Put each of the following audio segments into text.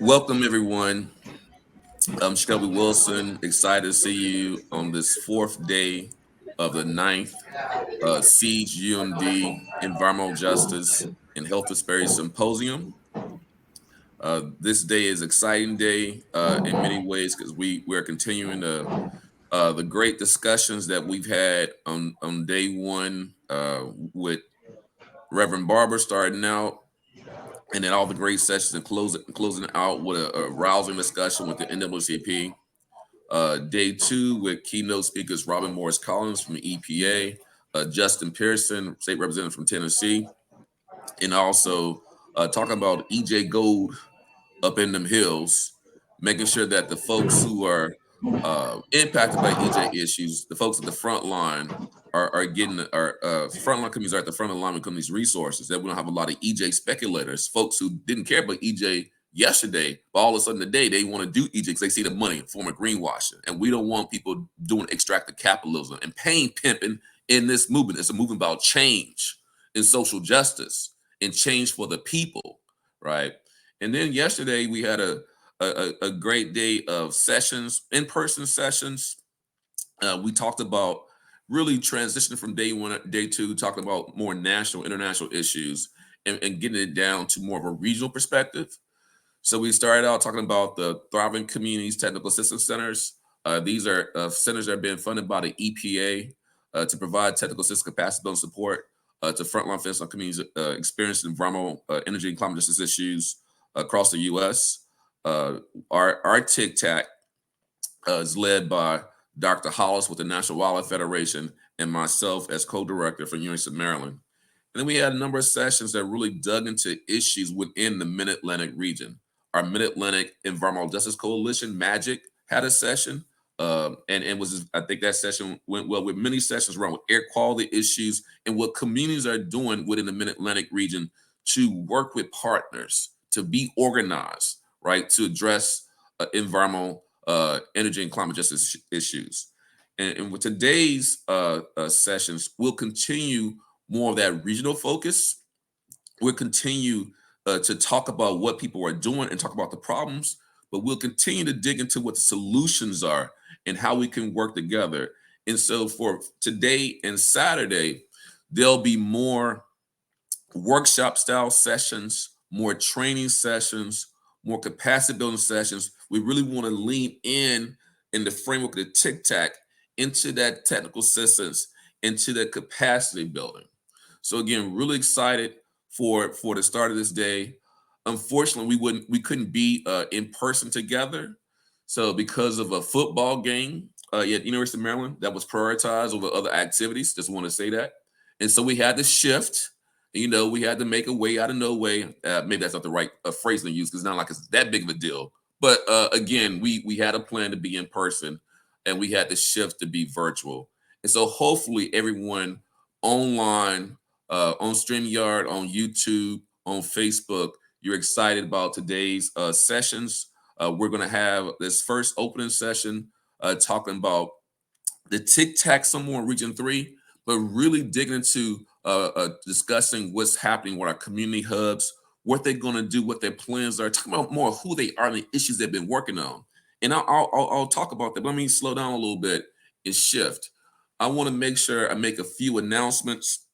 Welcome, everyone. I'm Shelby Wilson. Excited to see you on this fourth day of the ninth Siege UMD Environmental Justice and Health Disparities Symposium. This day is an exciting day in many ways because we're continuing the great discussions that we've had on day one with Reverend Barber starting out, and then all the great sessions and closing out with a rousing discussion with the NAACP. Day two with keynote speakers Robin Morris Collins from the EPA, Justin Pearson, state representative from Tennessee, and also talking about EJ Gold up in them hills, making sure that the folks who are impacted by EJ issues, the folks at the front line, are getting our frontline communities are at the front of the line when it comes to these resources. That we don't have a lot of EJ speculators, folks who didn't care about EJ yesterday, but all of a sudden today they want to do EJ because they see the money in form of greenwashing. And we don't want people doing extractive capitalism and pain pimping in this movement. It's a movement about change and social justice and change for the people, right? And then yesterday we had a great day of sessions, in-person sessions. We talked about really transitioning from day one, day two, talking about more national, international issues, and getting it down to more of a regional perspective. So we started out talking about the Thriving Communities Technical Assistance Centers. These are centers that are being funded by the EPA to provide technical assistance, capacity building support to frontline fence on communities experiencing environmental, energy, and climate justice issues across the U.S. Our TIC-TAC is led by Dr. Hollis with the National Wildlife Federation and myself as co-director for University of Maryland. And then we had a number of sessions that really dug into issues within the Mid-Atlantic region. Our Mid-Atlantic Environmental Justice Coalition, MAGIC, had a session. And was, I think that session went well with many sessions around with air quality issues and what communities are doing within the Mid-Atlantic region to work with partners, to be organized, right, to address environmental, energy, and climate justice issues. And with today's sessions, we'll continue more of that regional focus. We'll continue to talk about what people are doing and talk about the problems, but we'll continue to dig into what the solutions are and how we can work together. And so for today and Saturday, there'll be more workshop style sessions, more training sessions, more capacity building sessions. We really want to lean in the framework of the TIC-TAC into that technical assistance, into that capacity building. So again, really excited for the start of this day. Unfortunately, we couldn't be in person together. So because of a football game at University of Maryland that was prioritized over other activities, just want to say that. And so we had to shift. We had to make a way out of no way. Maybe that's not the right phrase to use because it's not like it's that big of a deal. But again, we had a plan to be in person, and we had to shift to be virtual. And so hopefully everyone online, on StreamYard, on YouTube, on Facebook, you're excited about today's sessions. We're going to have this first opening session talking about the TIC-TAC some more in Region 3, but really digging into discussing what's happening with our community hubs, what they're going to do, what their plans are, talking about more who they are and the issues they've been working on. And I'll talk about that, but let me slow down a little bit and shift. I want to make sure I make a few announcements.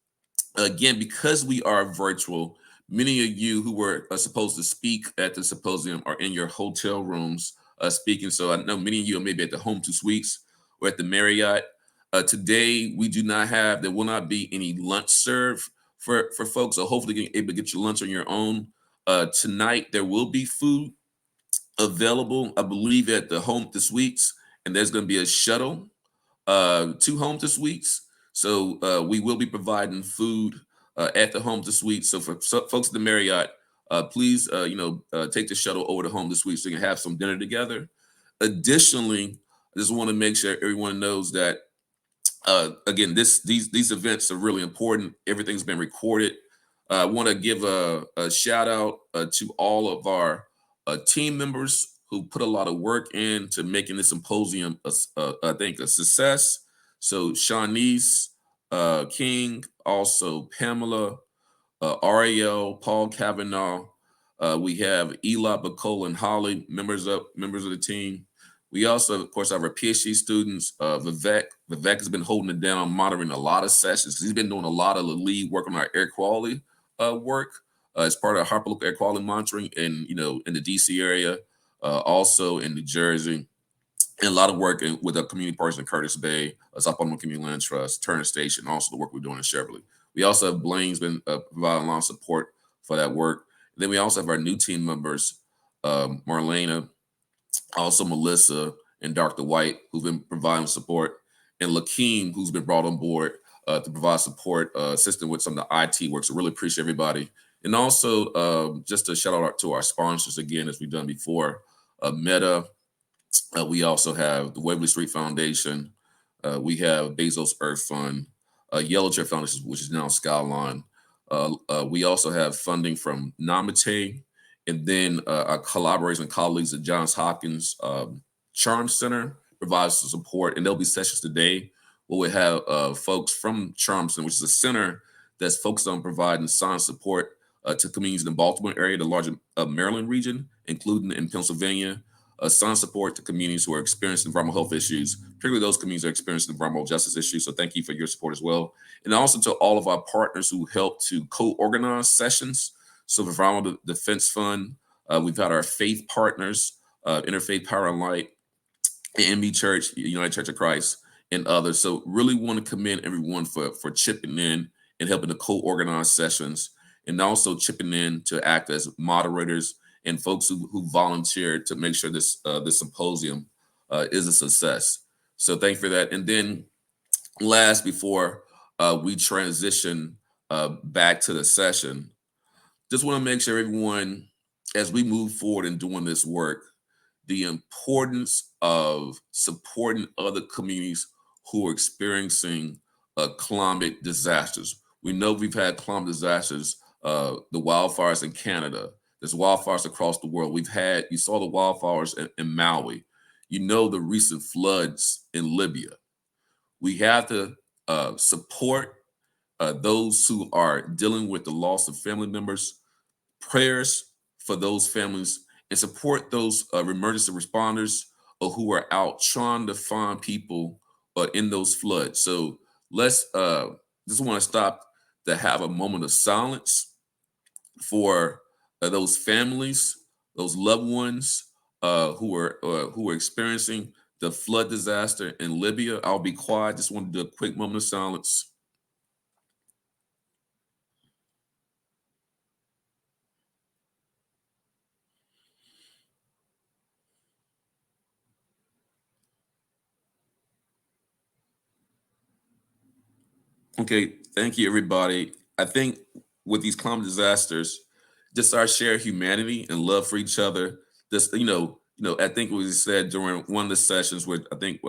Again, because we are virtual, many of you who were supposed to speak at the symposium are in your hotel rooms speaking. So I know many of you are maybe at the Home 2 Suites or at the Marriott. Today, there will not be any lunch served for folks. So hopefully you're able to get your lunch on your own. Tonight, there will be food available, I believe, at the Home 2 Suites, and there's going to be a shuttle to Home 2 Suites. So we will be providing food at the Home 2 Suites. So for folks at the Marriott, please, take the shuttle over to Home 2 Suites so you can have some dinner together. Additionally, I just want to make sure everyone knows that, again, these events are really important. Everything's been recorded. I want to give a shout out to all of our team members who put a lot of work into making this symposium, I think, a success. So Shanice King, also Pamela, Ariel, Paul Kavanaugh, We have Eli, Bacole, and Holly, members of the team. We also, of course, have our PhD students. Vivek. Vivek has been holding it down, monitoring a lot of sessions. He's been doing a lot of the lead work on our air quality work as part of Harper Local Air Quality Monitoring, and in the DC area, also in New Jersey, and a lot of work with the community partners in Curtis Bay, South Baltimore Community Land Trust, Turner Station, also the work we're doing in Cheverly. We also have Blaine's been providing a lot of support for that work. Then we also have our new team members, Marlena, also Melissa and Dr. White, who've been providing support, and Lakeem, who's been brought on board to provide support, assisting with some of the IT work. So really appreciate everybody. And also just a shout out to our sponsors again, as we've done before, Meta. We also have the Waverly Street Foundation. We have Bezos Earth Fund, Yellow Chair Foundation, which is now Skyline. We also have funding from Namate, and then our collaborators and colleagues at Johns Hopkins Charm Center provides some support, and there'll be sessions today where we have folks from Charm Center, which is a center that's focused on providing science support to communities in the Baltimore area, the larger Maryland region, including in Pennsylvania. Science support to communities who are experiencing environmental health issues, particularly those communities that are experiencing environmental justice issues. So thank you for your support as well. And also to all of our partners who help to co-organize sessions. So the Environmental Defense Fund, we've had our faith partners, Interfaith Power and Light, AME Church, United Church of Christ, and others. So really want to commend everyone for chipping in and helping to co-organize sessions, and also chipping in to act as moderators and folks who volunteered to make sure this symposium is a success. So thank you for that. And then last, before we transition back to the session, just want to make sure everyone, as we move forward in doing this work, the importance of supporting other communities who are experiencing climate disasters. We know we've had climate disasters, the wildfires in Canada. There's wildfires across the world. You saw the wildfires in Maui. You know the recent floods in Libya. We have to support those who are dealing with the loss of family members, prayers for those families, and support those emergency responders who are out trying to find people in those floods. So let's just want to stop to have a moment of silence for those families, those loved ones who are experiencing the flood disaster in Libya. I'll be quiet. Just want to do a quick moment of silence. Okay, thank you, everybody. I think with these climate disasters, just our shared humanity and love for each other. Just I think we said during one of the sessions where I think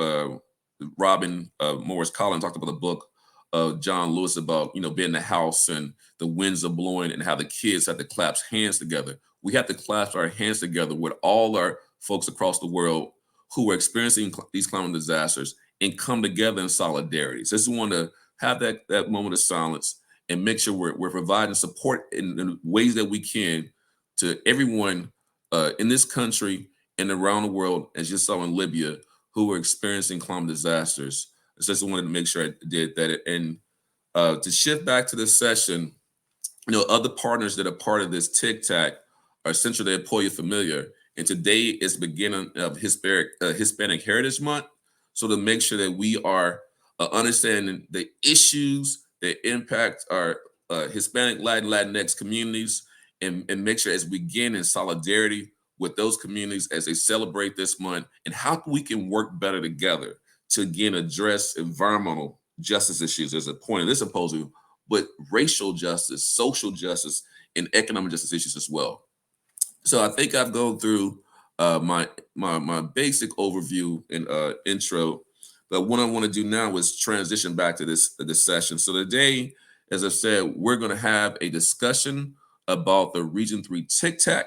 Robin Morris Collins talked about the book of John Lewis about being in the house and the winds are blowing and how the kids have to clasp hands together. We have to clasp our hands together with all our folks across the world who are experiencing these climate disasters and come together in solidarity. So I just want to have that moment of silence and make sure we're providing support in ways that we can to everyone in this country and around the world, as you saw in Libya, who are experiencing climate disasters. I just wanted to make sure I did that. And to shift back to the session, other partners that are part of this TIC-TAC are Centro de Apoyo Familiar. And today is the beginning of Hispanic Heritage Month. So to make sure that we are understanding the issues that impact our Hispanic, Latin, Latinx communities, and make sure as we begin in solidarity with those communities as they celebrate this month, and how we can work better together to again address environmental justice issues as a point of this symposium, but racial justice, social justice, and economic justice issues as well. So I think I've gone through my basic overview and intro. But what I want to do now is transition back to this session. So today, as I said, we're going to have a discussion about the Region 3 TIC-TAC.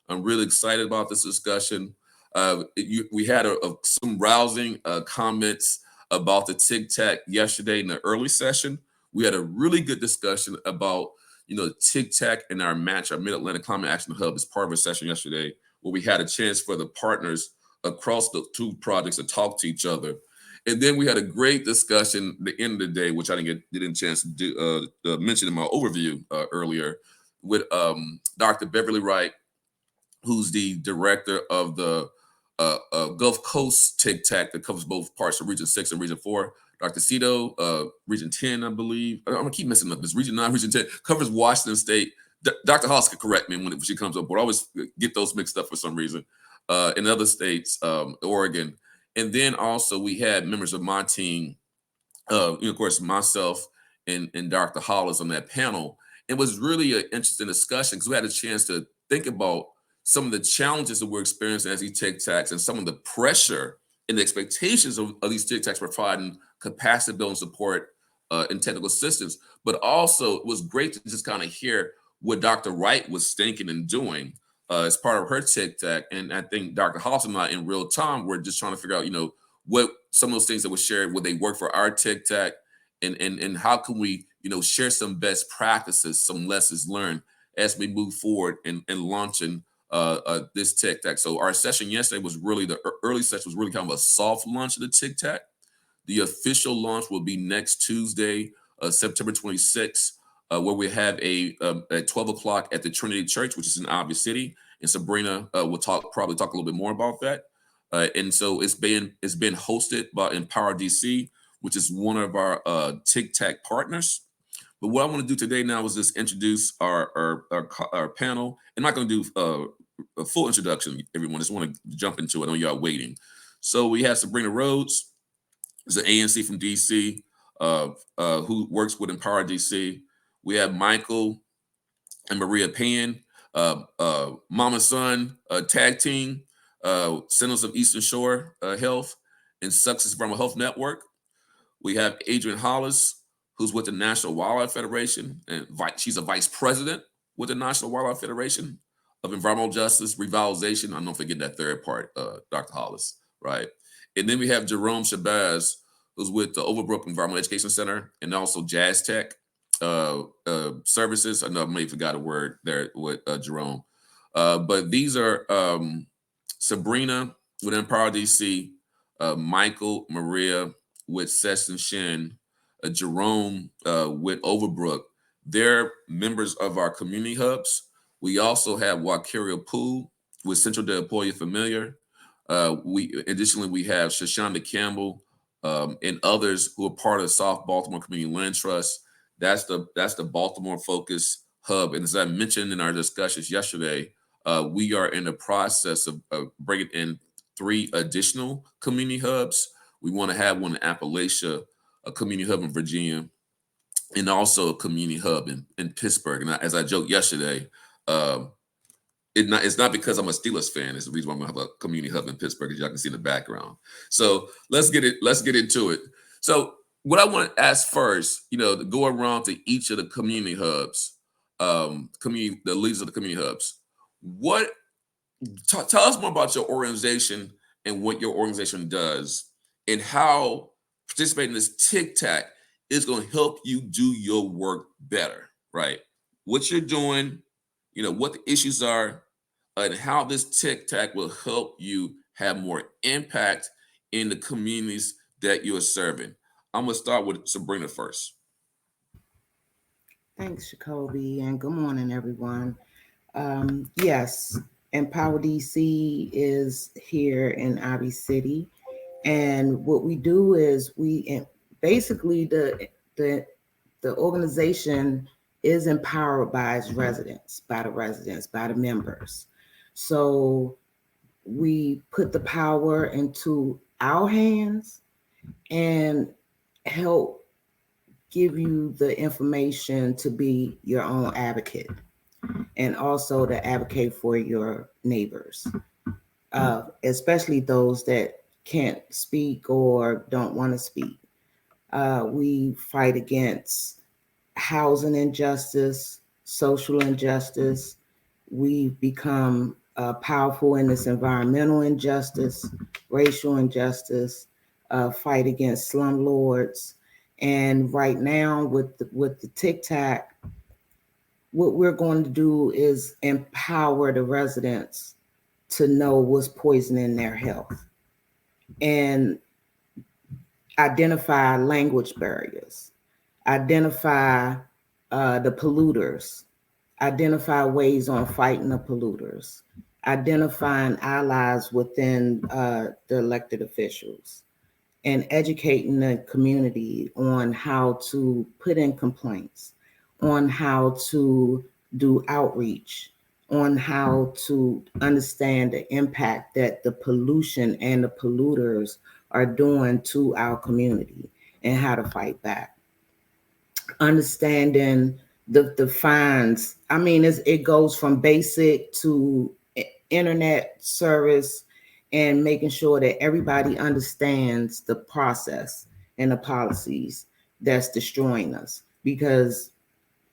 I'm really excited about this discussion. We had some rousing comments about the TIC-TAC yesterday in the early session. We had a really good discussion about Tic Tac and our match, our Mid Atlantic Climate Action Hub, is part of a session yesterday where we had a chance for the partners across the two projects to talk to each other. And then we had a great discussion at the end of the day, which I didn't get a chance to mention in my overview earlier, with Dr. Beverly Wright, who's the director of the Gulf Coast Tic Tac that covers both parts of Region 6 and Region 4. Dr. Cito, Region 10, I believe. I'm going to keep messing up. It's Region 9, Region 10, covers Washington State. Dr. Hoss could correct me when she comes up, but I always get those mixed up for some reason. In other states, Oregon. And then also we had members of my team, of course, myself and Dr. Hollis on that panel. It was really an interesting discussion because we had a chance to think about some of the challenges that we're experiencing as these Tic Tacs and some of the pressure and the expectations of these Tic Tacs providing capacity building support and technical assistance. But also, it was great to just kind of hear what Dr. Wright was thinking and doing as part of her Tic Tac. And I think Dr. Hollis and I, in real time, we're just trying to figure out, what some of those things that were shared, would they work for our Tic Tac, and how can we, share some best practices, some lessons learned as we move forward and launching this Tic Tac. So our session yesterday was really, the early session was really kind of a soft launch of the Tic Tac. The official launch will be next Tuesday, September 26th, where we have at 12 o'clock at the Trinity Church, which is in Ivy City. And Sabrina will probably talk a little bit more about that. And so it's been hosted by Empower DC, which is one of our Tic Tac partners. But what I want to do today now is just introduce our panel. I'm not going to do a full introduction, everyone. I just want to jump into it. I know y'all waiting. So we have Sabrina Rhodes, who's an ANC from DC, who works with Empower DC. We have Michael and Maria Pan, Mama Son tag team, Centers of Eastern Shore Health and Success Environmental Health Network. We have Adrienne Hollis, who's with the National Wildlife Federation, and she's a vice president with the National Wildlife Federation of Environmental Justice, Revitalization. I'm not forgetting that third part, Dr. Hollis, right? And then we have Jerome Shabazz, who's with the Overbrook Environmental Education Center and also Jazz Tech Services. I know I may have forgot a word there with Jerome. But these are Sabrina with Empower DC, Michael, Maria with Sesson Shin, Jerome with Overbrook. They're members of our community hubs. We also have Wakaria Poole with Central Del Pollo Familiar. Additionally, we have Shoshonda Campbell and others who are part of South Baltimore Community Land Trust. That's the Baltimore Focus Hub. And as I mentioned in our discussions yesterday, we are in the process of bringing in 3 additional community hubs. We want to have one in Appalachia, a community hub in Virginia, and also a community hub in Pittsburgh. And as I joked yesterday, it's not because I'm a Steelers fan. It's the reason why I'm gonna have a community hub in Pittsburgh, as y'all can see in the background. So let's get into it. So what I want to ask first, to go around to each of the community hubs, the leaders of the community hubs. Tell us more about your organization and what your organization does, and how participating in this Tic Tac is going to help you do your work better, right? What you're doing, what the issues are, and how this Tic Tac will help you have more impact in the communities that you're serving. I'm going to start with Sabrina first. Thanks, Jacoby, and good morning, everyone. Yes, Empower DC is here in Ivy City, and what we do is basically the organization is empowered by its residents, by the members. So we put the power into our hands and help give you the information to be your own advocate, and also to advocate for your neighbors, especially those that can't speak or don't want to speak. We fight against housing injustice, social injustice. We become powerful in this environmental injustice, racial injustice, fight against slumlords. And right now with the Tic Tac, what we're going to do is empower the residents to know what's poisoning their health and identify language barriers, identify the polluters, identify ways on fighting the polluters, identifying allies within the elected officials, and educating the community on how to put in complaints, on how to do outreach, on how to understand the impact that the pollution and the polluters are doing to our community and how to fight back. Understanding the fines. I mean, it goes from basic to internet service and making sure that everybody understands the process and the policies that's destroying us. Because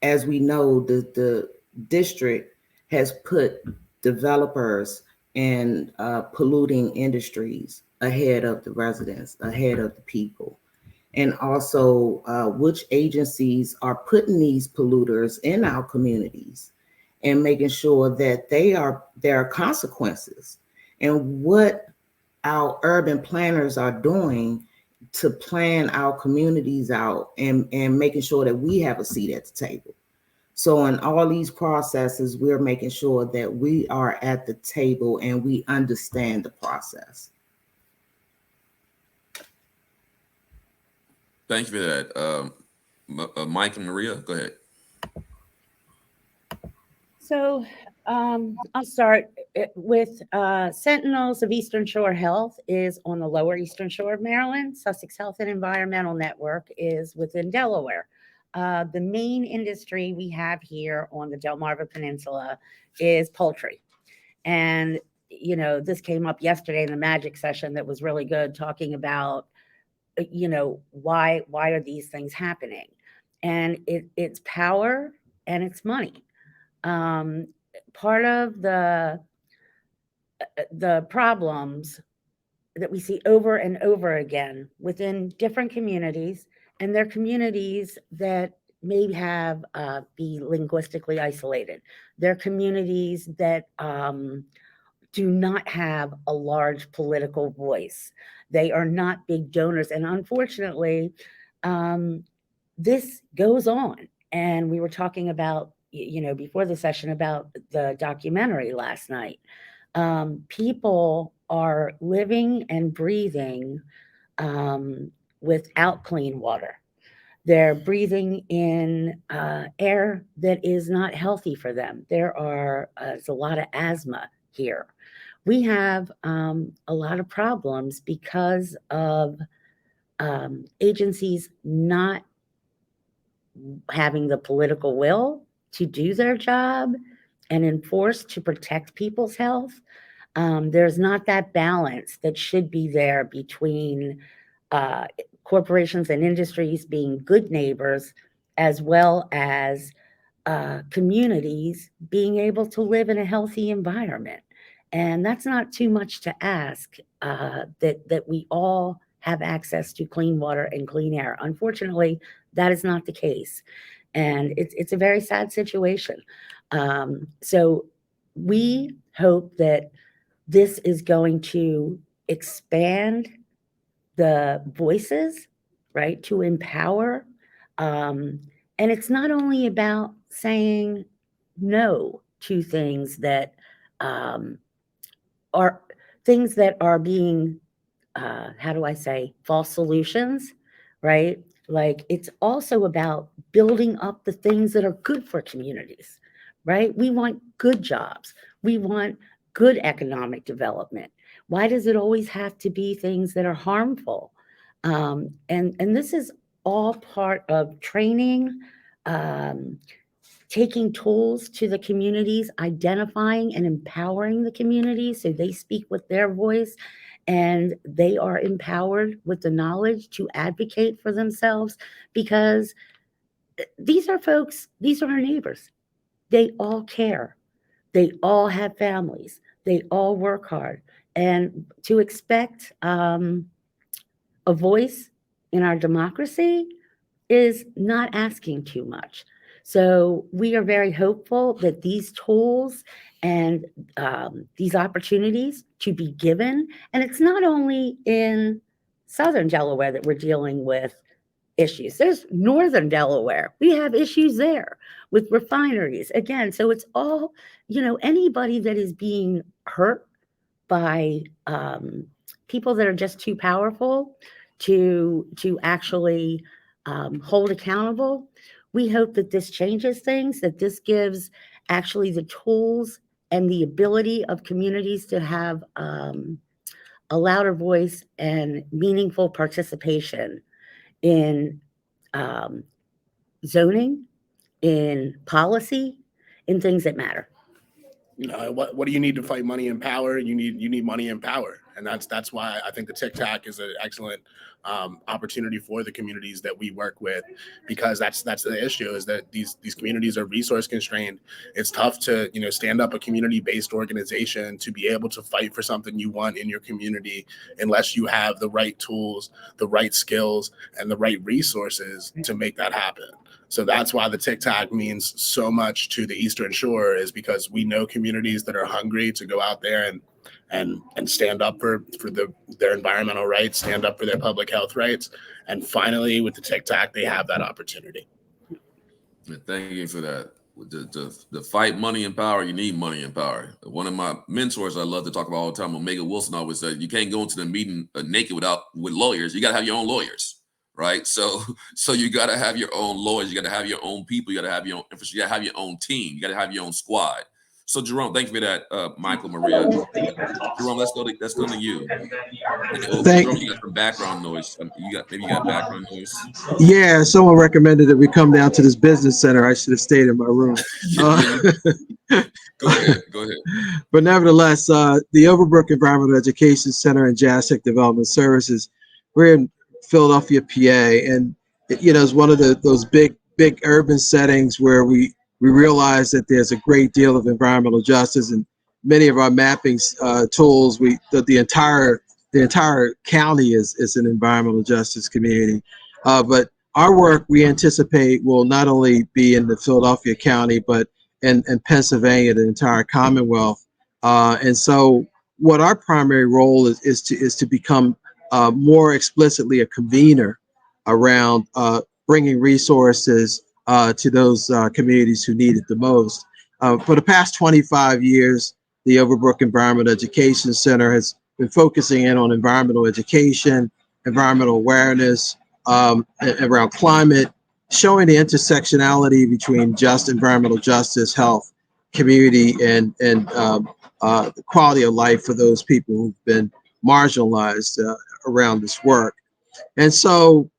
as we know, the district has put developers and polluting industries ahead of the residents, ahead of the people, and also which agencies are putting these polluters in our communities and making sure that there are consequences, and what our urban planners are doing to plan our communities out and making sure that we have a seat at the table. So in all these processes, we're making sure that we are at the table and we understand the process. Thank you for that. Mike and Maria, go ahead. So I'll start with Sentinels of Eastern Shore Health is on the lower Eastern Shore of Maryland. Sussex Health and Environmental Network is within Delaware. The main industry we have here on the Delmarva Peninsula is poultry. And, this came up yesterday in the magic session that was really good, talking about, why are these things happening? And it's power and it's money. Um, Part of the problems that we see over and over again within different communities, and they're communities that may have be linguistically isolated. They're communities that do not have a large political voice. They are not big donors, and unfortunately, um, this goes on. And we were talking about, before the session, about the documentary last night. People are living and breathing um, without clean water. They're breathing in air that is not healthy for them. There's a lot of asthma here. We have a lot of problems because of agencies not having the political will to do their job and enforce to protect people's health. There's not that balance that should be there between uh, corporations and industries being good neighbors, as well as communities being able to live in a healthy environment. And that's not too much to ask, that we all have access to clean water and clean air. Unfortunately, that is not the case. And it's a very sad situation. So we hope that this is going to expand the voices, right, to empower. Um, and it's not only about saying no to um, are things that are being, how do I say, false solutions, right? Like, it's also about building up the things that are good for communities, right? We want good jobs. We want good economic development. Why does it always have to be things that are harmful? And this is all part of training, um, taking tools to the communities, identifying and empowering the communities so they speak with their voice and they are empowered with the knowledge to advocate for themselves, because these are our neighbors. They all care. They all have families. They all work hard. And to expect a voice in our democracy is not asking too much. So we are very hopeful that these tools and these opportunities to be given, and it's not only in Southern Delaware that we're dealing with issues. There's Northern Delaware. We have issues there with refineries again. So it's all, anybody that is being hurt by people that are just too powerful to actually hold accountable. We hope that this changes things, that this gives actually the tools and the ability of communities to have a louder voice and meaningful participation in um, zoning, in policy, in things that matter. What do you need to fight money and power? You need money and power, and that's why I think the TikTok is an excellent opportunity for the communities that we work with, because that's the issue, is that these communities are resource constrained. It's tough to stand up a community based organization to be able to fight for something you want in your community unless you have the right tools, the right skills, and the right resources to make that happen. So that's why the TikTok means so much to the Eastern Shore, is because we know communities that are hungry to go out there and stand up for their environmental rights, stand up for their public health rights. And finally, with the TikTok, they have that opportunity. Thank you for that. The fight money and power, you need money and power. One of my mentors I love to talk about all the time, Omega Wilson, always said, you can't go into the meeting naked with lawyers. You got to have your own lawyers, right? So you got to have your own lawyers. You got to have your own people. You got to have your own infrastructure. You got to have your own team. You got to have your own squad. So Jerome, thank you for that, Michael, Maria. Jerome, let's go to you. Thank. Jerome, you got some background noise. Maybe you got background noise. Yeah, someone recommended that we come down to this business center. I should have stayed in my room. Yeah, go ahead. Go ahead. But nevertheless, the Overbrook Environmental Education Center and JASTEC Development Services, we're in Philadelphia, PA, and it's one of those big urban settings where we realize that there's a great deal of environmental justice, and many of our mapping tools, the entire county is an environmental justice community. But our work, we anticipate, will not only be in the Philadelphia County, but in Pennsylvania, the entire Commonwealth. And so what our primary role is to become more explicitly a convener around bringing resources to those communities who need it the most. For the past 25 years, the Overbrook Environmental Education Center has been focusing in on environmental education, environmental awareness, around climate, showing the intersectionality between just environmental justice, health, community, and the quality of life for those people who've been marginalized around this work. And so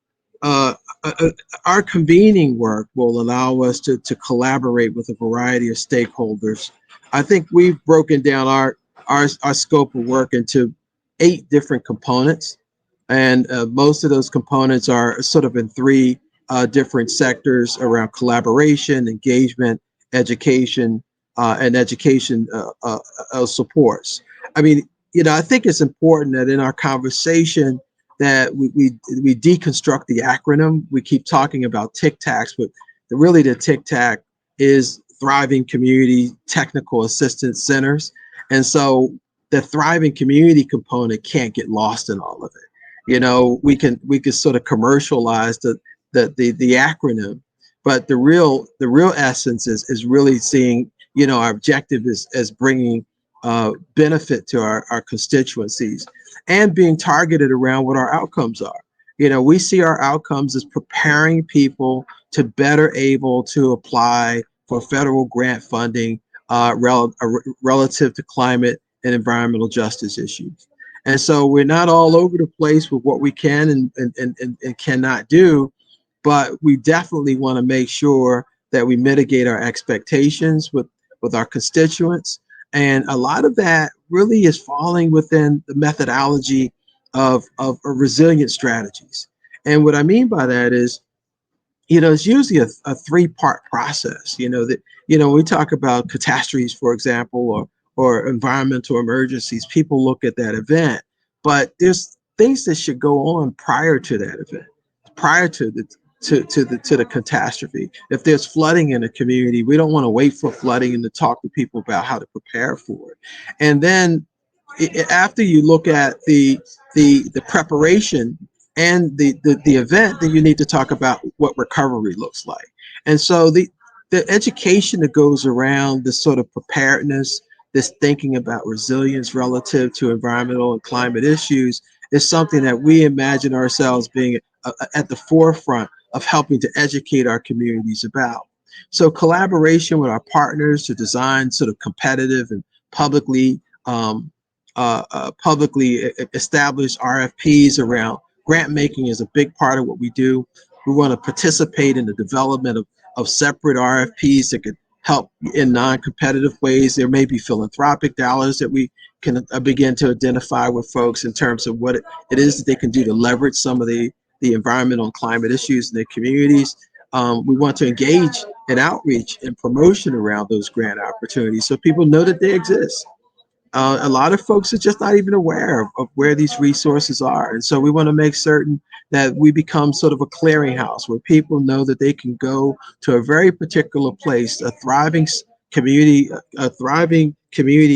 uh, uh, uh, our convening work will allow us to collaborate with a variety of stakeholders. I think we've broken down our scope of work into 8 different components. And most of those components are sort of in 3 different sectors around collaboration, engagement, education, and education supports. I mean, I think it's important that in our conversation that we deconstruct the acronym. We keep talking about TICTACs, but really the TICTAC is Thriving Community Technical Assistance Centers. And so the thriving community component can't get lost in all of it. We can sort of commercialize the acronym, but the real essence is really seeing, our objective is as bringing benefit to our constituencies and being targeted around what our outcomes are. We see our outcomes as preparing people to better able to apply for federal grant funding relative to climate and environmental justice issues. And so we're not all over the place with what we can and cannot do, but we definitely want to make sure that we mitigate our expectations with our constituents. And a lot of that really is falling within the methodology of resilient strategies. And what I mean by that is, it's usually a 3-part process. We talk about catastrophes, for example, or environmental emergencies. People look at that event, but there's things that should go on prior to that event, prior to to the catastrophe. If there's flooding in a community, we don't want to wait for flooding and to talk to people about how to prepare for it. And then after you look at the preparation and the event, then you need to talk about what recovery looks like. And so the education that goes around this sort of preparedness, this thinking about resilience relative to environmental and climate issues, is something that we imagine ourselves being at the forefront of helping to educate our communities about. So collaboration with our partners to design sort of competitive and publicly established RFPs around grant making is a big part of what we do. We want to participate in the development of separate RFPs that could help in non-competitive ways. There may be philanthropic dollars that we can begin to identify with folks in terms of what it is that they can do to leverage some of the environmental and climate issues in their communities. We want to engage in outreach and promotion around those grant opportunities so people know that they exist. A lot of folks are just not even aware of where these resources are. And so we want to make certain that we become sort of a clearinghouse where people know that they can go to a very particular place, a thriving community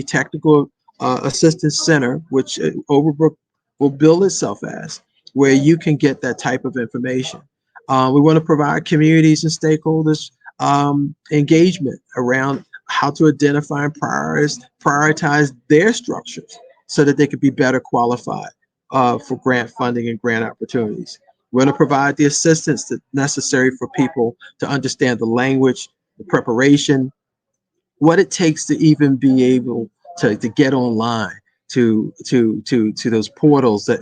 technical assistance center, which Overbrook will bill itself as, where you can get that type of information. We want to provide communities and stakeholders engagement around how to identify and prioritize their structures so that they could be better qualified for grant funding and grant opportunities. We're going to provide the assistance that's necessary for people to understand the language, the preparation, what it takes to even be able to get online to those portals that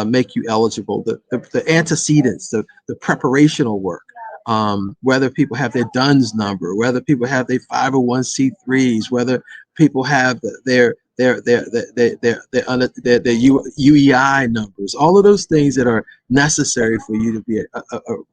make you eligible, the antecedents, the preparational work, whether people have their DUNS number, whether people have their 501c3s, whether people have their UEI numbers, all of those things that are necessary for you to be a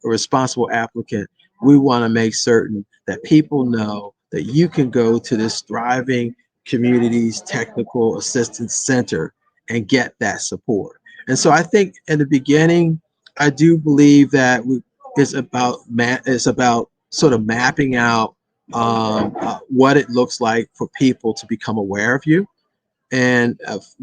responsible applicant. We want to make certain that people know that you can go to this thriving communities technical assistance center and get that support. And so I think in the beginning, I do believe that it's about sort of mapping out what it looks like for people to become aware of you, and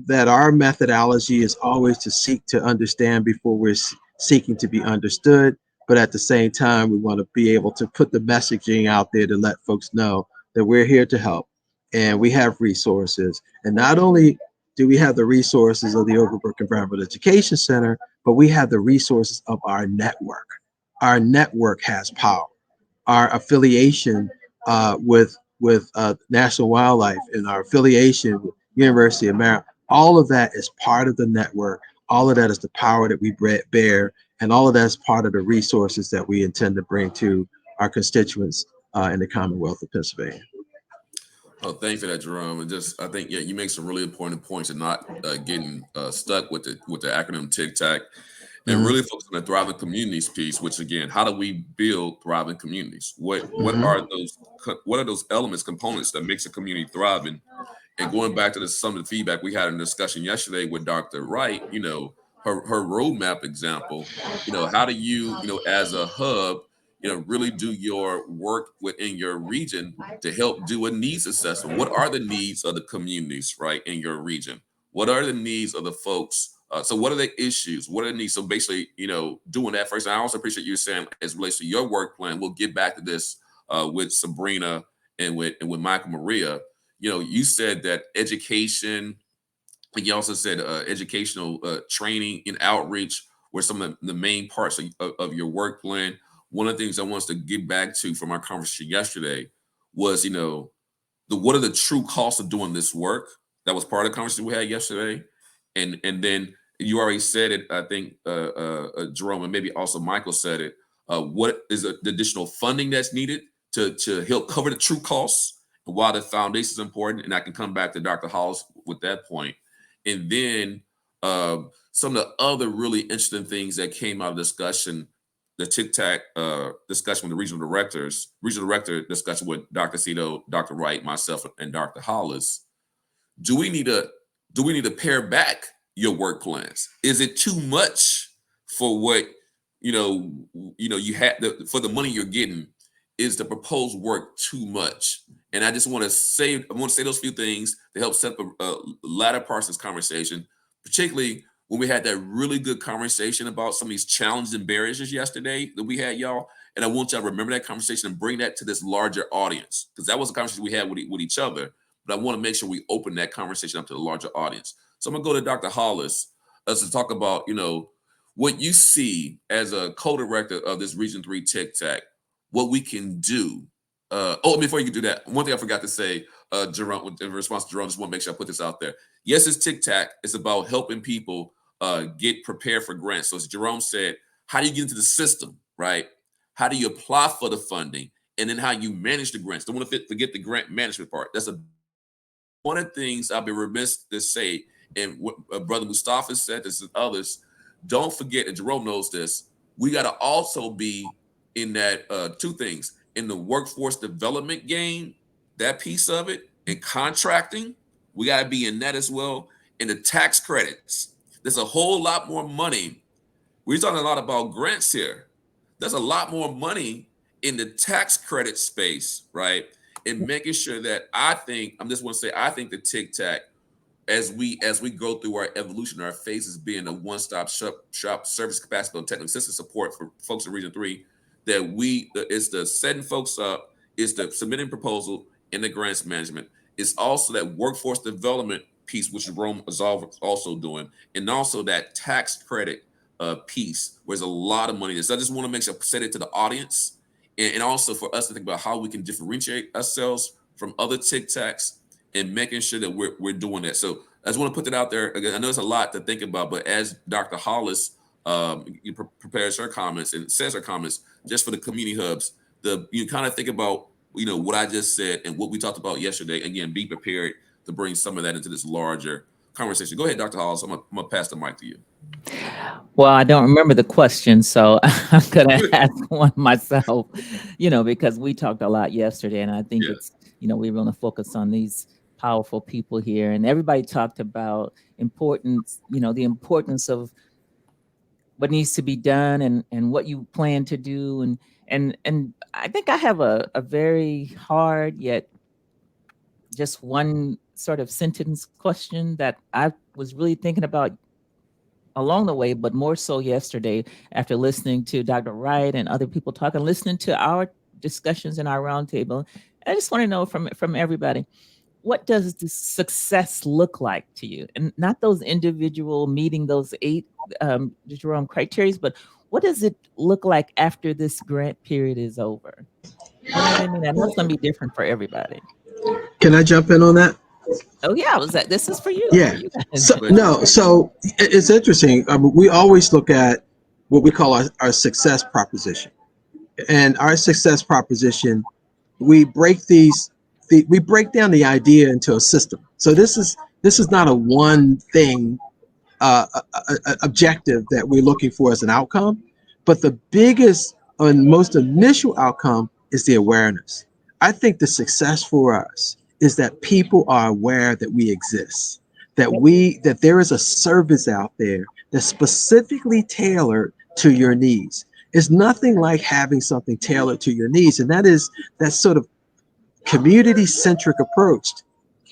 that our methodology is always to seek to understand before we're seeking to be understood. But at the same time, we want to be able to put the messaging out there to let folks know that we're here to help and we have resources. And not only do we have the resources of the Overbrook Environmental Education Center, but we have the resources of our network. Our network has power. Our affiliation with National Wildlife and our affiliation with University of Maryland, all of that is part of the network. All of that is the power that we bear, and all of that is part of the resources that we intend to bring to our constituents in the Commonwealth of Pennsylvania. Oh, thanks for that, Jerome. And just, I think, yeah, you make some really important points and not getting stuck with the acronym TIC-TAC, and Mhm. really focus on the thriving communities piece. Which again, how do we build thriving communities? What Mhm. are those elements, components that makes a community thriving? And going back to some of the feedback we had in the discussion yesterday with Dr. Wright, her roadmap example, how do you, as a hub, really do your work within your region to help do a needs assessment? What are the needs of the communities, right, in your region? What are the needs of the folks? So what are the issues? What are the needs? So basically, doing that first. And I also appreciate you saying as it relates to your work plan. We'll get back to this with Sabrina and with Michael Maria. You said that education, like you also said, educational training and outreach were some of the main parts of your work plan. One of the things I want us to get back to from our conversation yesterday was, what are the true costs of doing this work? That was part of the conversation we had yesterday, and then you already said it. I think Jerome, and maybe also Michael said it. What is the additional funding that's needed to help cover the true costs? And why the foundation is important, and I can come back to Dr. Hollis with that point, and then some of the other really interesting things that came out of discussion, the Tic Tac discussion with the regional director discussion with Dr. Cito, Dr. Wright, myself, and Dr. Hollis. Do we need to pare back your work plans? Is it too much for what you know, you had for the money you're getting, is the proposed work too much? And I want to say those few things to help set up a latter parts of this conversation, particularly when we had that really good conversation about some of these challenges and barriers yesterday that we had, y'all. And I want y'all to remember that conversation and bring that to this larger audience, because that was a conversation we had with each other. But I want to make sure we open that conversation up to the larger audience. So I'm gonna go to Dr. Hollis to talk about, what you see as a co-director of this Region 3 Tic Tac, what we can do. Before you can do that, one thing I forgot to say, Jerome, in response to Jerome, just want to make sure I put this out there. Yes, it's Tic Tac. It's about helping people get prepared for grants. So as Jerome said, how do you get into the system, right? How do you apply for the funding? And then how you manage the grants. Don't want to forget the grant management part. That's one of the things I've been remiss to say, and what Brother Mustafa said this and others, don't forget, and Jerome knows this, we got to also be in that two things, in the workforce development game, that piece of it, and contracting, we got to be in that as well. And the tax credits, there's a whole lot more money. We're talking a lot about grants here. There's a lot more money in the tax credit space, right? And making sure that I'm just want to say, I think the Tic Tac, as we go through our evolution, our phases, being a one-stop shop service capacity and technical assistance support for folks in Region 3, it's the setting folks up, it's the submitting proposal, and the grants management. It's also that workforce development piece, which Rome is also doing, and also that tax credit piece, where there's a lot of money there. So I just want to make sure I set it to the audience, and also for us to think about how we can differentiate ourselves from other Tic Tacs, and making sure that we're doing that. So I just want to put that out there. Again, I know it's a lot to think about, but as Dr. Hollis prepares her comments and says her comments, just for the community hubs, you kind of think about what I just said and what we talked about yesterday. Again, be prepared to bring some of that into this larger conversation. Go ahead, Dr. Hollis. I'm gonna pass the mic to you. Well, I don't remember the question, so I'm gonna ask one myself. Because we talked a lot yesterday, and I think Yeah. it's we want to focus on these powerful people here, and everybody talked about importance. The importance of what needs to be done and what you plan to do, and I think I have a very hard yet just one sort of sentence question that I was really thinking about along the way, but more so yesterday after listening to Dr. Wright and other people talking, listening to our discussions in our roundtable. I just want to know from everybody, what does the success look like to you? And not those individual meeting those 8 Jerome criteria, but what does it look like after this grant period is over? You know what I mean? I know it's going to be different for everybody. Can I jump in on that? Oh yeah, this is for you. Yeah. For you guys. So it's interesting. We always look at what we call our success proposition, and our success proposition, we break we break down the idea into a system. So this is not a one thing objective that we're looking for as an outcome, but the biggest and most initial outcome is the awareness. I think the success for us is that people are aware that we exist, that there is a service out there that's specifically tailored to your needs. It's nothing like having something tailored to your needs, and that sort of community-centric approach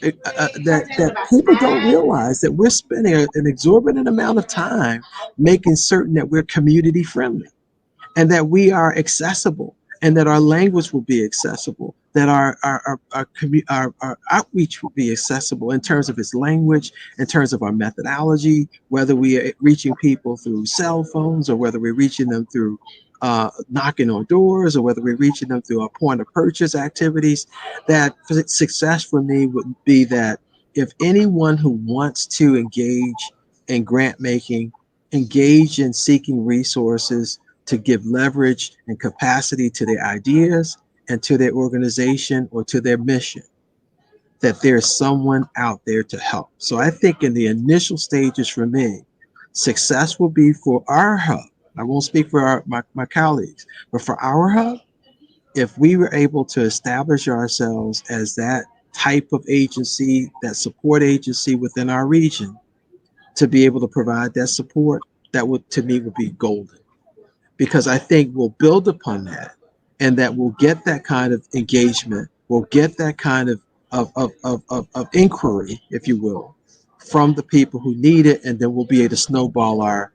that people don't realize that we're spending an exorbitant amount of time making certain that we're community friendly and that we are accessible and that our language will be accessible, that our outreach will be accessible in terms of its language, in terms of our methodology, whether we are reaching people through cell phones or whether we're reaching them through knocking on doors or whether we're reaching them through our point of purchase activities. That success for me would be that if anyone who wants to engage in grant making, engage in seeking resources to give leverage and capacity to their ideas and to their organization or to their mission, that there's someone out there to help. So I think in the initial stages for me, success will be for our hub. I won't speak for my colleagues, but for our hub, if we were able to establish ourselves as that type of agency, that support agency within our region, to be able to provide that support, that would, to me, would be golden. because I think we'll build upon that, and that we'll get that kind of engagement, we'll get that kind of inquiry, if you will, from the people who need it, and then we'll be able to snowball our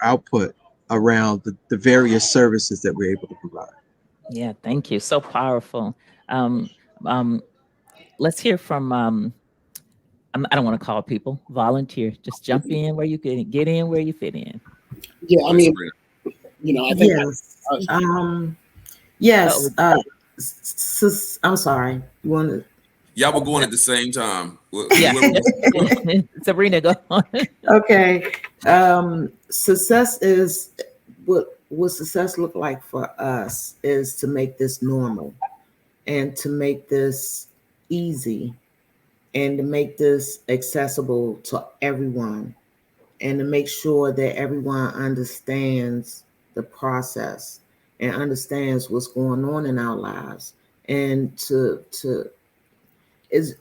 output around the various services that we're able to provide. Yeah, thank you. So powerful. Um, um, let's hear from, I don't want to call people, volunteer. Just jump in where you can, get in where you fit in. Yeah, Go I ahead, mean, Sabrina. I think Yes. uh, Yes. Oh, I'm sorry. You want to? Y'all were going at the same time. yeah. Whoever was Sabrina, go on. Okay. Success is what success look like for us is to make this normal and to make this easy and to make this accessible to everyone and to make sure that everyone understands the process and understands what's going on in our lives and to is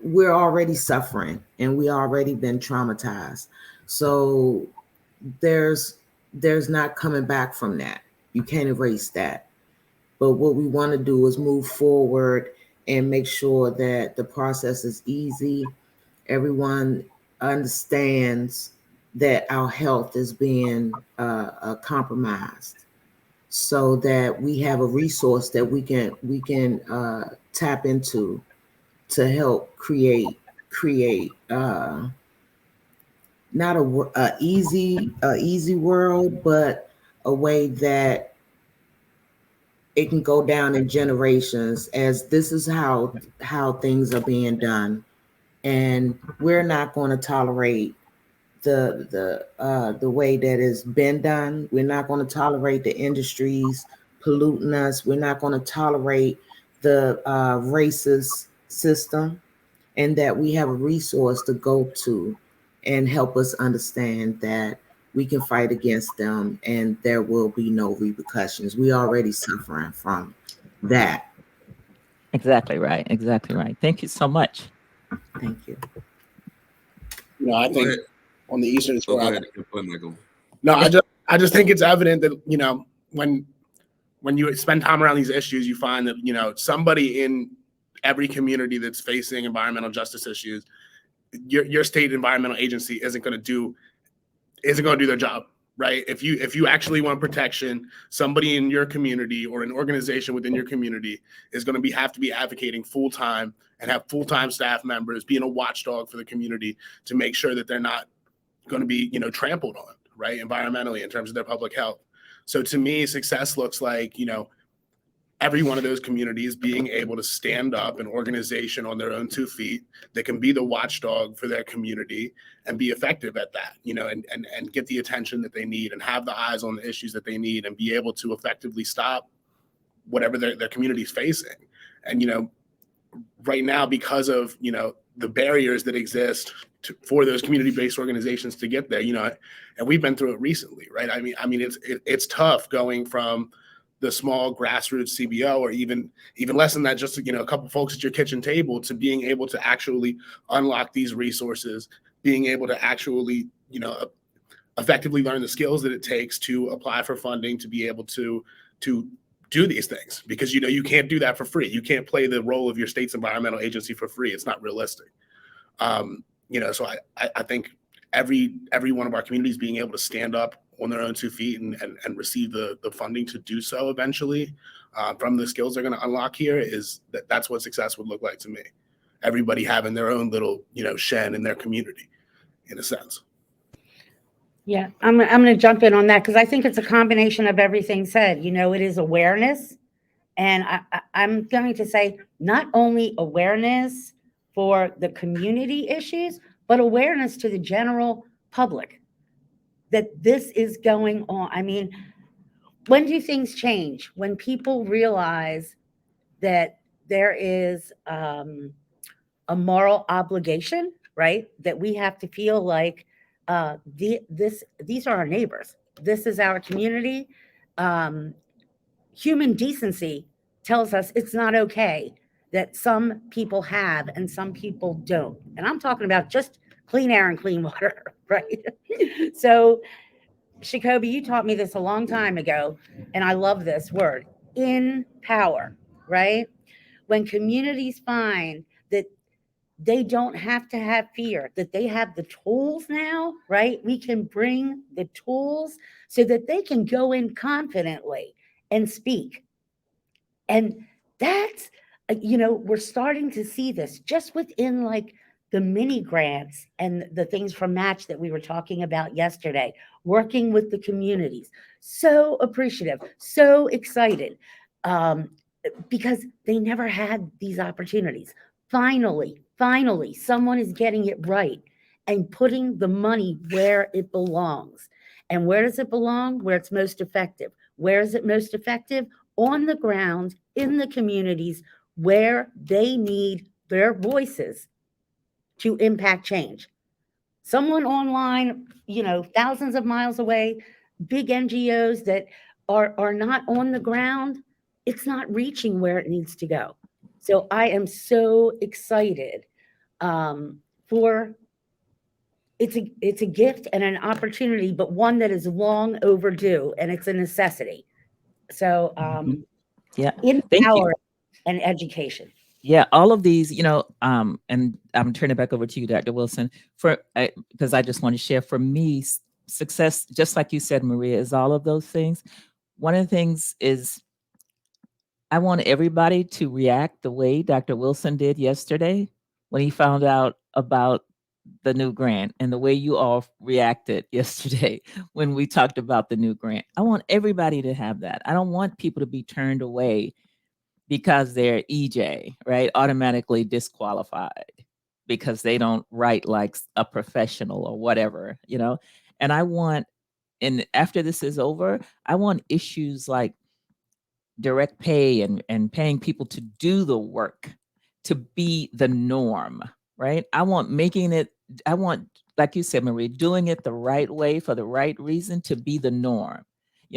we're already suffering and we already been traumatized, so there's there's not coming back from that. You can't erase that. But what we want to do is move forward and make sure that the process is easy. Everyone understands that our health is being compromised, so that we have a resource that we can tap into to help create not a easy world, but a way that it can go down in generations, as this is how things are being done, and we're not going to tolerate the way that it's been done. We're not going to tolerate the industries polluting us. We're not going to tolerate the racist system, and that we have a resource to go to and help us understand that we can fight against them and there will be no repercussions. We already suffering from that. Exactly right. Exactly right. Thank you so much. Thank you. I go think ahead. on the Eastern Oh, Shore. go ahead. Go ahead, Michael. No, I just think it's evident that when you spend time around these issues, you find that somebody in every community that's facing environmental justice issues, your state environmental agency isn't going to do their job, right? If you actually want protection, somebody in your community or an organization within your community is going to have to be advocating full time and have full time staff members, being a watchdog for the community to make sure that they're not going to be trampled on, right, environmentally in terms of their public health. So to me, success looks like every one of those communities being able to stand up an organization on their own 2 feet that can be the watchdog for their community and be effective at that, and get the attention that they need and have the eyes on the issues that they need and be able to effectively stop whatever their community is facing. And right now, because of the barriers that exist for those community-based organizations to get there, and we've been through it recently, right? I mean, it's tough going from the small grassroots CBO, or even less than that, just a couple folks at your kitchen table, to being able to actually unlock these resources, being able to actually effectively learn the skills that it takes to apply for funding, to be able to do these things, because you can't do that for free. You can't play the role of your state's environmental agency for free. It's not realistic. So I think every one of our communities being able to stand up on their own 2 feet and receive the funding to do so eventually, from the skills they're going to unlock here, that's what success would look like to me. Everybody having their own little shed in their community, in a sense. Yeah, I'm going to jump in on that because I think it's a combination of everything said. It is awareness. And I'm going to say not only awareness for the community issues, but awareness to the general public that this is going on. I mean, when do things change? When people realize that there is a moral obligation, right? That we have to feel like these are our neighbors. This is our community. Human decency tells us it's not okay that some people have and some people don't. And I'm talking about just clean air and clean water, right? So Shakobi, you taught me this a long time ago, and I love this word, in power, right? When communities find that they don't have to have fear, that they have the tools now, right? We can bring the tools so that they can go in confidently and speak. And that's, we're starting to see this just within like the mini grants and the things from Match that we were talking about yesterday, working with the communities. So appreciative, so excited. Um, because they never had these opportunities. Finally, someone is getting it right and putting the money where it belongs. And where does it belong? Where it's most effective. Where is it most effective? On the ground, in the communities where they need their voices to impact change. Someone online, thousands of miles away, big NGOs that are not on the ground, it's not reaching where it needs to go. So I am so excited for it's a gift and an opportunity, but one that is long overdue, and it's a necessity. So Yeah. in Thank you. power and education. Yeah, all of these, and I'm turning it back over to you, Dr. Wilson, because I just want to share for me, success, just like you said, Maria, is all of those things. One of the things is I want everybody to react the way Dr. Wilson did yesterday when he found out about the new grant, and the way you all reacted yesterday when we talked about the new grant. I want everybody to have that. I don't want people to be turned away because they're EJ, right? Automatically disqualified because they don't write like a professional or whatever. And and after this is over, I want issues like direct pay and paying people to do the work to be the norm, right? I want, like you said, Marie, doing it the right way for the right reason to be the norm.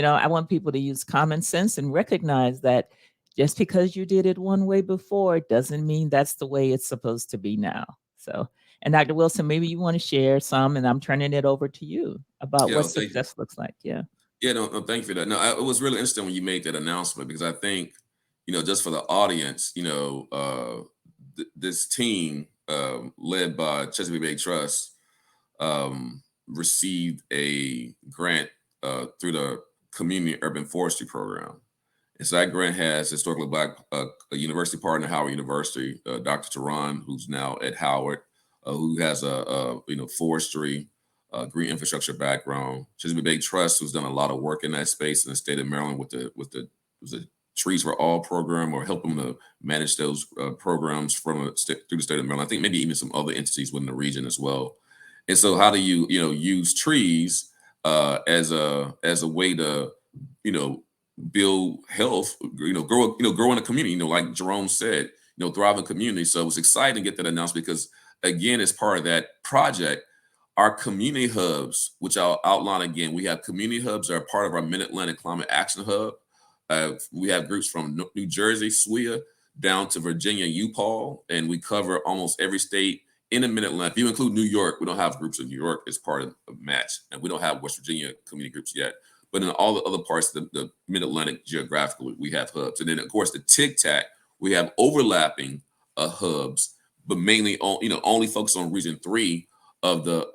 I want people to use common sense and recognize that just because you did it one way before doesn't mean that's the way it's supposed to be now. So, and Dr. Wilson, maybe you want to share some, and I'm turning it over to you about Yeah, what well, thank you. success looks like. Yeah. Yeah, no, thank you for that. No, it was really interesting when you made that announcement because I think, just for the audience, this team led by Chesapeake Bay Trust received a grant through the Community Urban Forestry Program. And so that grant has historically Black a university partner, Howard University, Dr. Tehran, who's now at Howard, who has a forestry, green infrastructure background. Chesapeake Bay Trust, who's done a lot of work in that space in the state of Maryland with the Trees for All program, or helping to manage those programs through the state of Maryland. I think maybe even some other entities within the region as well. And so, how do you use trees as a way to build health, grow in a community, like Jerome said, thrive in community. So it was exciting to get that announced because, again, as part of that project, our community hubs, which I'll outline again, we have community hubs that are part of our Mid-Atlantic Climate Action Hub. We have groups from New Jersey, SWIA, down to Virginia, UPaul, and we cover almost every state in the Mid-Atlantic. If you include New York, we don't have groups in New York as part of Match, and we don't have West Virginia community groups yet. But in all the other parts of the Mid-Atlantic geographically, we have hubs. And then, of course, the Tic Tac, we have overlapping hubs, but mainly only focus on Region 3 of the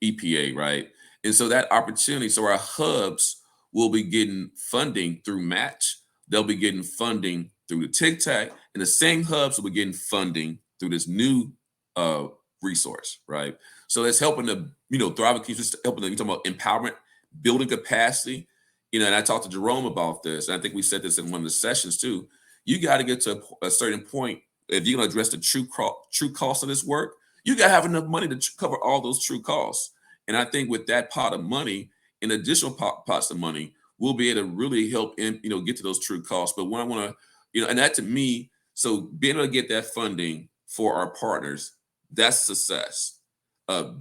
EPA, right? And so that opportunity, so our hubs will be getting funding through Match. They'll be getting funding through the Tic Tac, and the same hubs will be getting funding through this new resource, right? So it's helping to, thrive and keep helping them. You talking about empowerment, building capacity, and I talked to Jerome about this, and I think we said this in one of the sessions too. You got to get to a certain point if you're going to address the true cost of this work. You got to have enough money to cover all those true costs. And I think with that pot of money and additional pots of money, we'll be able to really help get to those true costs. But when I want to, and that to me, so being able to get that funding for our partners, that's success.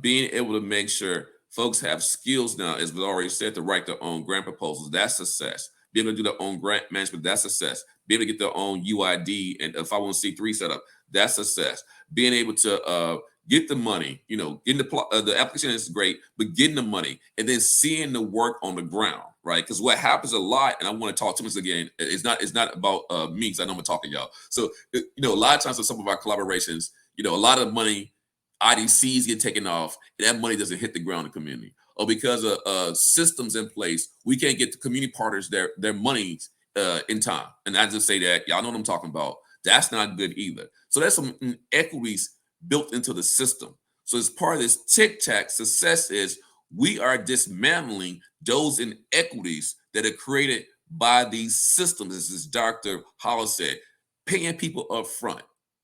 Being able to make sure folks have skills now, as we already said, to write their own grant proposals, that's success. Being able to do their own grant management, that's success. Being able to get their own UID and a 501c3 setup, that's success. Being able to get the money, getting the application is great, but getting the money and then seeing the work on the ground, right? Because what happens a lot, and I want to talk to this again, it's not about me, because I know I'm talking y'all. So a lot of times in some of our collaborations, a lot of money, IDCs get taken off, and that money doesn't hit the ground in the community, or because of systems in place, we can't get the community partners their money in time. And I just say that, y'all know what I'm talking about. That's not good either. So there's some inequities built into the system. So as part of this tic-tac, success is we are dismantling those inequities that are created by these systems, as Dr. Hollis said, paying people up front,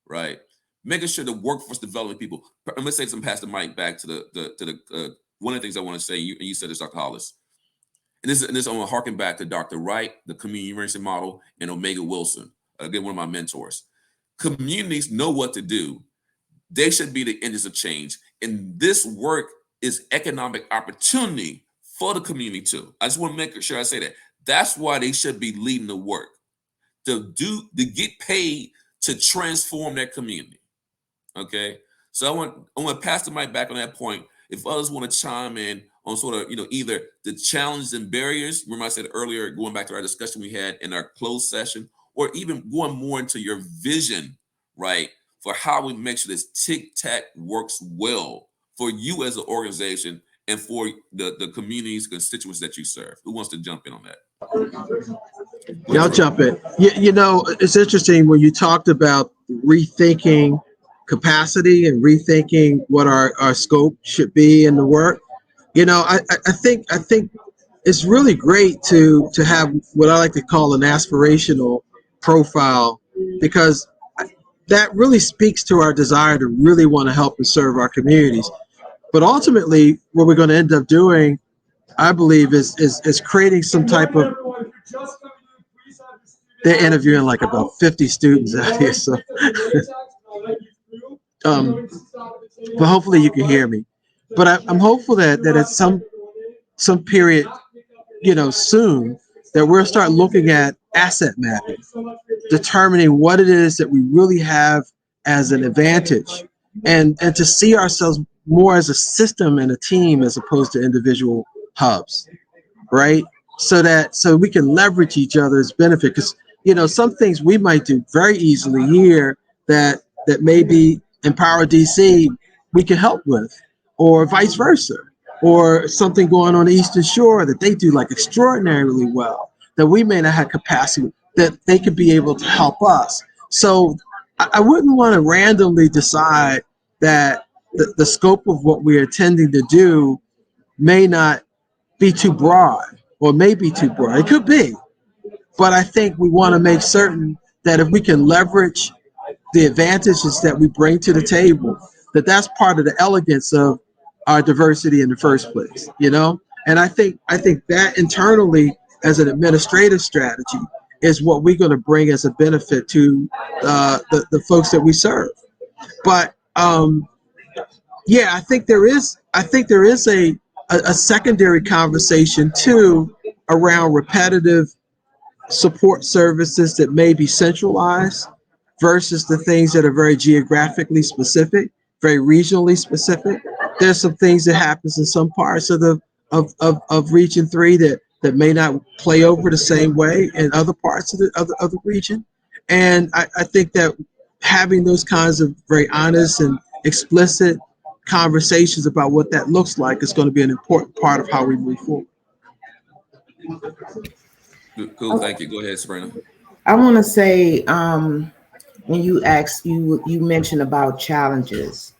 right? Making sure the workforce development people. I'm gonna say some, pass the mic back to the one of the things I want to say. You said this, Dr. Hollis, and this I'm gonna harken back to Dr. Wright, the community university model, and Omega Wilson, again, one of my mentors. Communities know what to do. They should be the engines of change. And this work is economic opportunity for the community too. I just want to make sure I say that. That's why they should be leading the work, to get paid to transform their community. Okay. So I want to pass the mic back on that point. If others want to chime in on sort of, either the challenges and barriers, remember I said earlier, going back to our discussion we had in our closed session, or even going more into your vision, right, for how we make sure this tic-tac works well for you as an organization and for the communities, constituents that you serve. Who wants to jump in on that? Yeah, I'll jump in. It's interesting when you talked about rethinking capacity and rethinking what our scope should be in the work. I think it's really great to have what I like to call an aspirational profile, because that really speaks to our desire to really want to help and serve our communities. But ultimately, what we're going to end up doing, I believe, is creating some type of. They're interviewing like about 50 students out here, so. But hopefully you can hear me. But I'm hopeful that at some period, soon, that we'll start looking at asset mapping, determining what it is that we really have as an advantage, and to see ourselves more as a system and a team as opposed to individual hubs, right? So we can leverage each other's benefit, because some things we might do very easily here that maybe Empower DC we can help with, or vice versa, or something going on the Eastern Shore that they do like extraordinarily well that we may not have capacity, that they could be able to help us. So I wouldn't want to randomly decide that the scope of what we're intending to do may not be too broad, or may be too broad. It could be, but I think we want to make certain that if we can leverage the advantages that we bring to the table, that's part of the elegance of our diversity in the first place, And I think that internally, as an administrative strategy, is what we're going to bring as a benefit to the folks that we serve. But yeah, I think there is a secondary conversation too around repetitive support services that may be centralized versus the things that are very geographically specific, very regionally specific. There's some things that happens in some parts of of Region 3 that may not play over the same way in other parts of the region. And I think that having those kinds of very honest and explicit conversations about what that looks like is going to be an important part of how we move forward. Cool, thank you. Go ahead, Sabrina. I want to say, when you mentioned about challenges,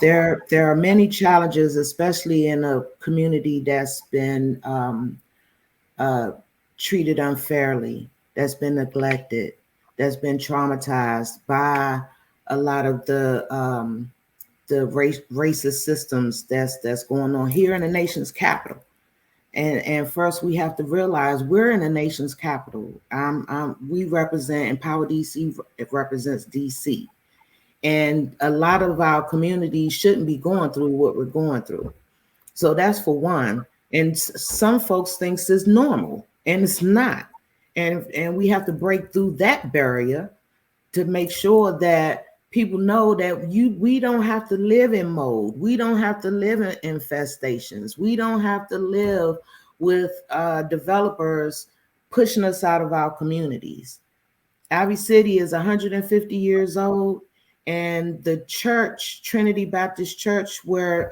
there are many challenges, especially in a community that's been treated unfairly, that's been neglected, that's been traumatized by a lot of the racist systems that's going on here in the nation's capital. And first, we have to realize we're in the nation's capital. We represent Empower DC. It represents DC, and a lot of our communities shouldn't be going through what we're going through. So that's for one. And some folks think it's normal, and it's not. And we have to break through that barrier to make sure that people know that we don't have to live in mold. We don't have to live in infestations. We don't have to live with developers pushing us out of our communities. Ivy City is 150 years old, and the church, Trinity Baptist Church, where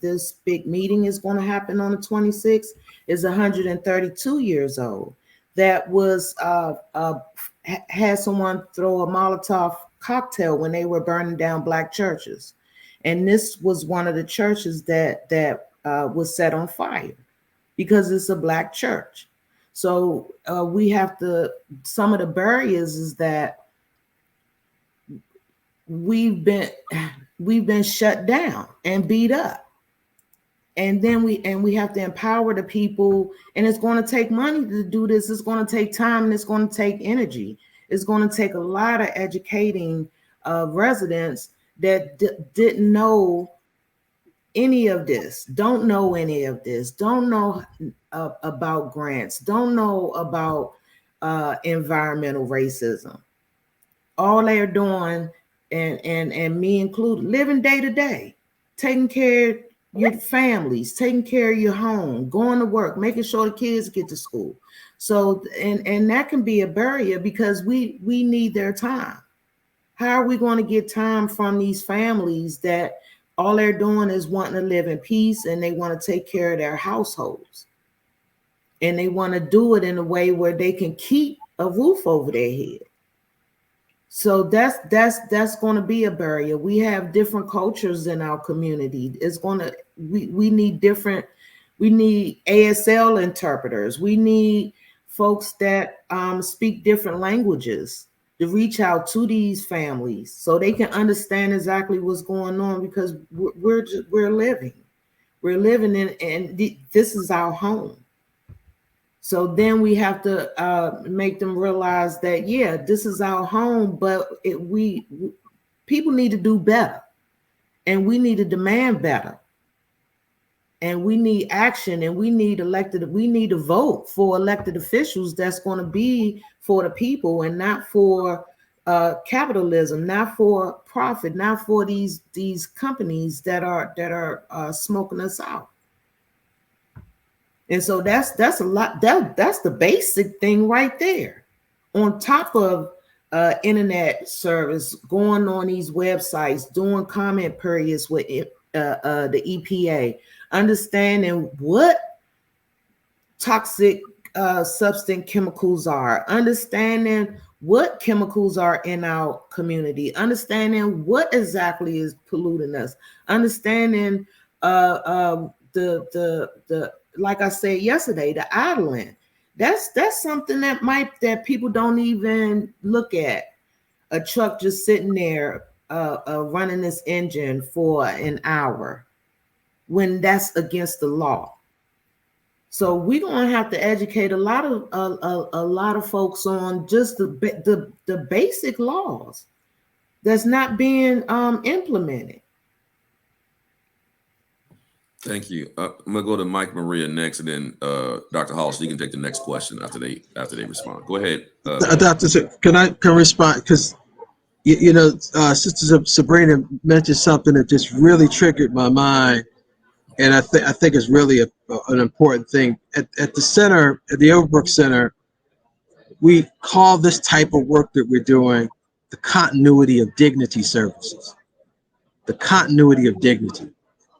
this big meeting is going to happen on the 26th, is 132 years old. That was had someone throw a Molotov cocktail when they were burning down Black churches, and this was one of the churches that was set on fire because it's a Black church. So we have to. Some of the barriers is that we've been shut down and beat up, and then we have to empower the people, and it's going to take money to do this. It's going to take time, and it's going to take energy. It's going to take a lot of educating residents that didn't know any of this, don't know any of this, don't know about grants, don't know about environmental racism. All they're doing, and me included, living day to day, taking care of your families, taking care of your home, going to work, making sure the kids get to school. So and that can be a barrier because we need their time. How are we going to get time from these families that all they're doing is wanting to live in peace, and they want to take care of their households, and they want to do it in a way where they can keep a roof over their head? So that's going to be a barrier. We have different cultures in our community. It's going to we need different. We need ASL interpreters. We need folks that speak different languages to reach out to these families so they can understand exactly what's going on, because we're living in, and this is our home. So then we have to make them realize that, yeah, this is our home, but people need to do better, and we need to demand better, and we need action, and we need to vote for elected officials that's going to be for the people and not for capitalism, not for profit, not for these companies that are smoking us out. And so that's a lot. That's the basic thing right there. On top of internet service, going on these websites, doing comment periods with the EPA, understanding what toxic substance chemicals are, understanding what chemicals are in our community, understanding what exactly is polluting us, understanding the like I said yesterday, the idling. That's something that people don't even look at. A truck just sitting there running this engine for an hour when that's against the law. So we're gonna have to educate a lot of folks on just the basic laws that's not being implemented. Thank you. I'm gonna go to Mike Maria next, and then Dr. Hollis, you can take the next question after they respond. Go ahead. Doctor, can I respond? Because Sister Sabrina mentioned something that just really triggered my mind, and I think it's really an important thing. At the center, at the Overbrook Center, we call this type of work that we're doing the continuity of dignity services. The continuity of dignity.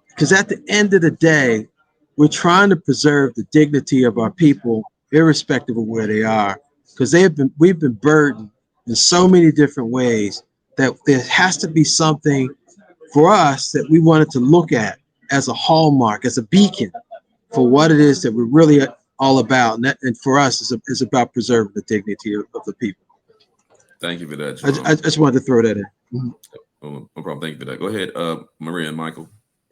Because at the end of the day, we're trying to preserve the dignity of our people, irrespective of where they are, because we've been burdened in so many different ways that there has to be something for us that we wanted to look at as a hallmark, as a beacon for what it is that we're really all about. And for us, it's about preserving the dignity of the people. Thank you for that, I just wanted to throw that in. No problem. Thank you for that. Go ahead, Maria and Michael.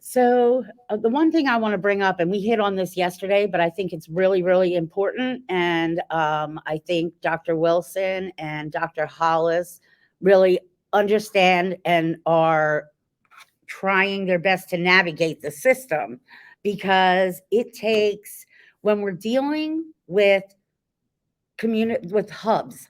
So the one thing I want to bring up, and we hit on this yesterday, but I think it's really, really important. And I think Dr. Wilson and Dr. Hollis really understand and are trying their best to navigate the system, because it takes, when we're dealing with hubs,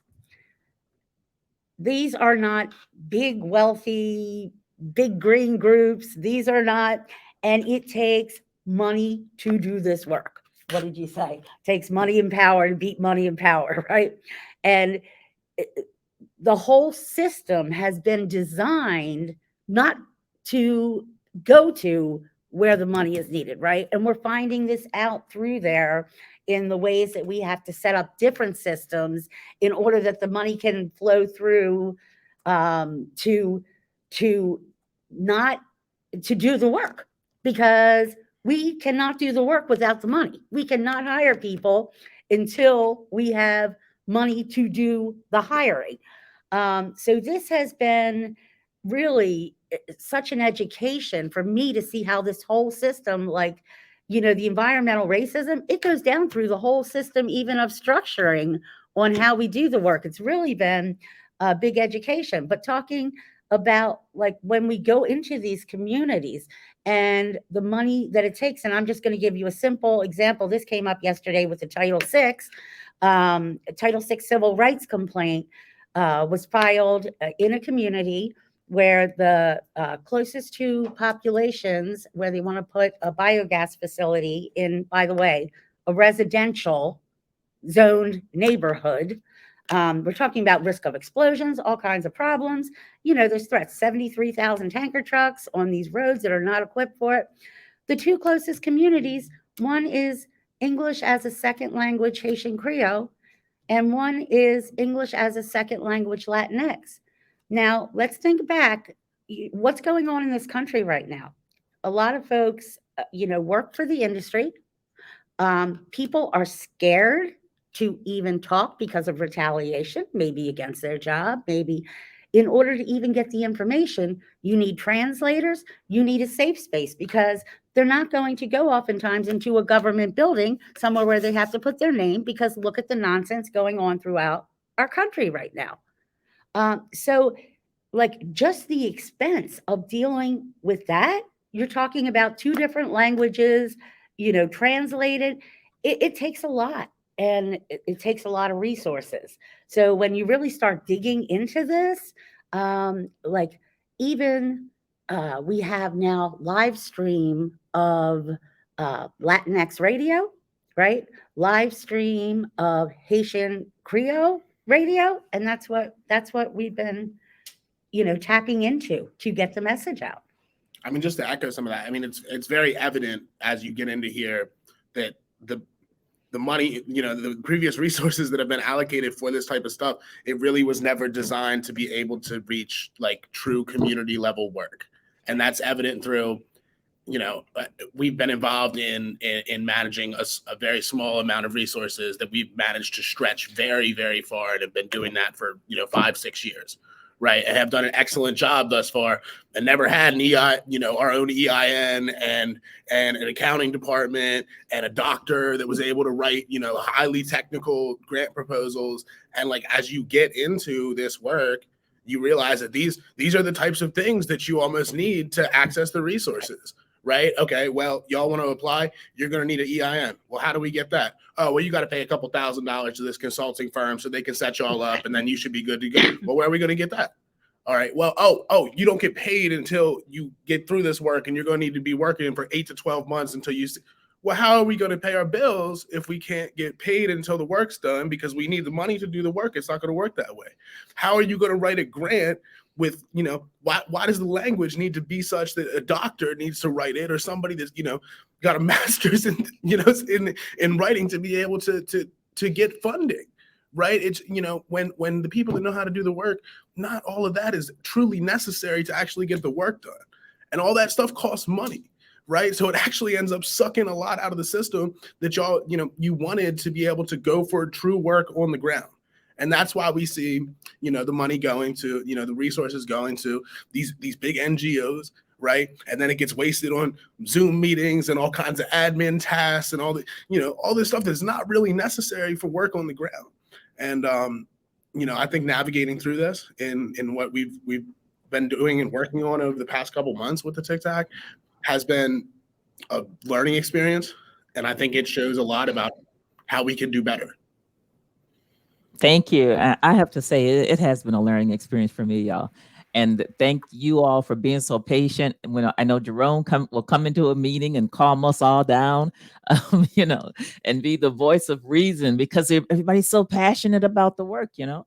these are not big, wealthy, big green groups. These are not, and it takes money to do this work. What did you say? It takes money and power to beat money and power, right? And the whole system has been designed not to go to where the money is needed, right? And we're finding this out through there in the ways that we have to set up different systems in order that the money can flow through to not to do the work, because we cannot do the work without the money. We cannot hire people until we have money to do the hiring. So this has been really such an education for me to see how this whole system, like, the environmental racism, it goes down through the whole system, even of structuring on how we do the work. It's really been a big education. But talking about, like, when we go into these communities and the money that it takes, and I'm just going to give you a simple example. This came up yesterday with the Title VI civil rights complaint was filed in a community where the closest to populations where they want to put a biogas facility in, by the way, a residential zoned neighborhood. We're talking about risk of explosions, all kinds of problems. There's threats, 73,000 tanker trucks on these roads that are not equipped for it. The two closest communities, one is English as a second language Haitian Creole, and one is English as a second language Latinx. Now, let's think back. What's going on in this country right now? A lot of folks, work for the industry. People are scared to even talk because of retaliation, maybe against their job, maybe. In order to even get the information, you need translators, you need a safe space, because they're not going to go oftentimes into a government building somewhere where they have to put their name, because look at the nonsense going on throughout our country right now. So, like, just the expense of dealing with that, you're talking about two different languages, translated. It takes a lot, and it takes a lot of resources. So when you really start digging into this, like, even we have now live stream of Latinx radio, right? Live stream of Haitian Creole radio, and that's what we've been, tapping into to get the message out. I mean, just to echo some of that, I mean, it's very evident as you get into here that the money, the previous resources that have been allocated for this type of stuff, it really was never designed to be able to reach like true community level work. And that's evident through, we've been involved in managing a very small amount of resources that we've managed to stretch very, very far, and have been doing that for, 5-6 years. Right, and have done an excellent job thus far, and never had an our own EIN and an accounting department and a doctor that was able to write, highly technical grant proposals. And like, as you get into this work, you realize that these are the types of things that you almost need to access the resources. Right? Okay, well, y'all want to apply, you're going to need an EIN. Well, how do we get that? Oh, well, you got to pay a couple $1,000s to this consulting firm so they can set y'all up, and then you should be good to go. Well, where are we going to get that? All right, well, you don't get paid until you get through this work, and you're going to need to be working for 8 to 12 months until you well, how are we going to pay our bills if we can't get paid until the work's done, because we need the money to do the work? It's not going to work that way. How are you going to write a grant with, why does the language need to be such that a doctor needs to write it, or somebody that's, got a master's in, in writing to be able to get funding, right? It's, when the people that know how to do the work, not all of that is truly necessary to actually get the work done. And all that stuff costs money, right? So it actually ends up sucking a lot out of the system that y'all, you wanted to be able to go for true work on the ground. And that's why we see, the money going to, the resources going to these big NGOs, right? And then it gets wasted on Zoom meetings and all kinds of admin tasks and all the, all this stuff that's not really necessary for work on the ground. And, I think navigating through this in what we've been doing and working on over the past couple months with the TikTok has been a learning experience. And I think it shows a lot about how we can do better. Thank you. I have to say, it has been a learning experience for me, y'all. And thank you all for being so patient. And when I know Jerome will come into a meeting and calm us all down, you know, and be the voice of reason because everybody's so passionate about the work, you know.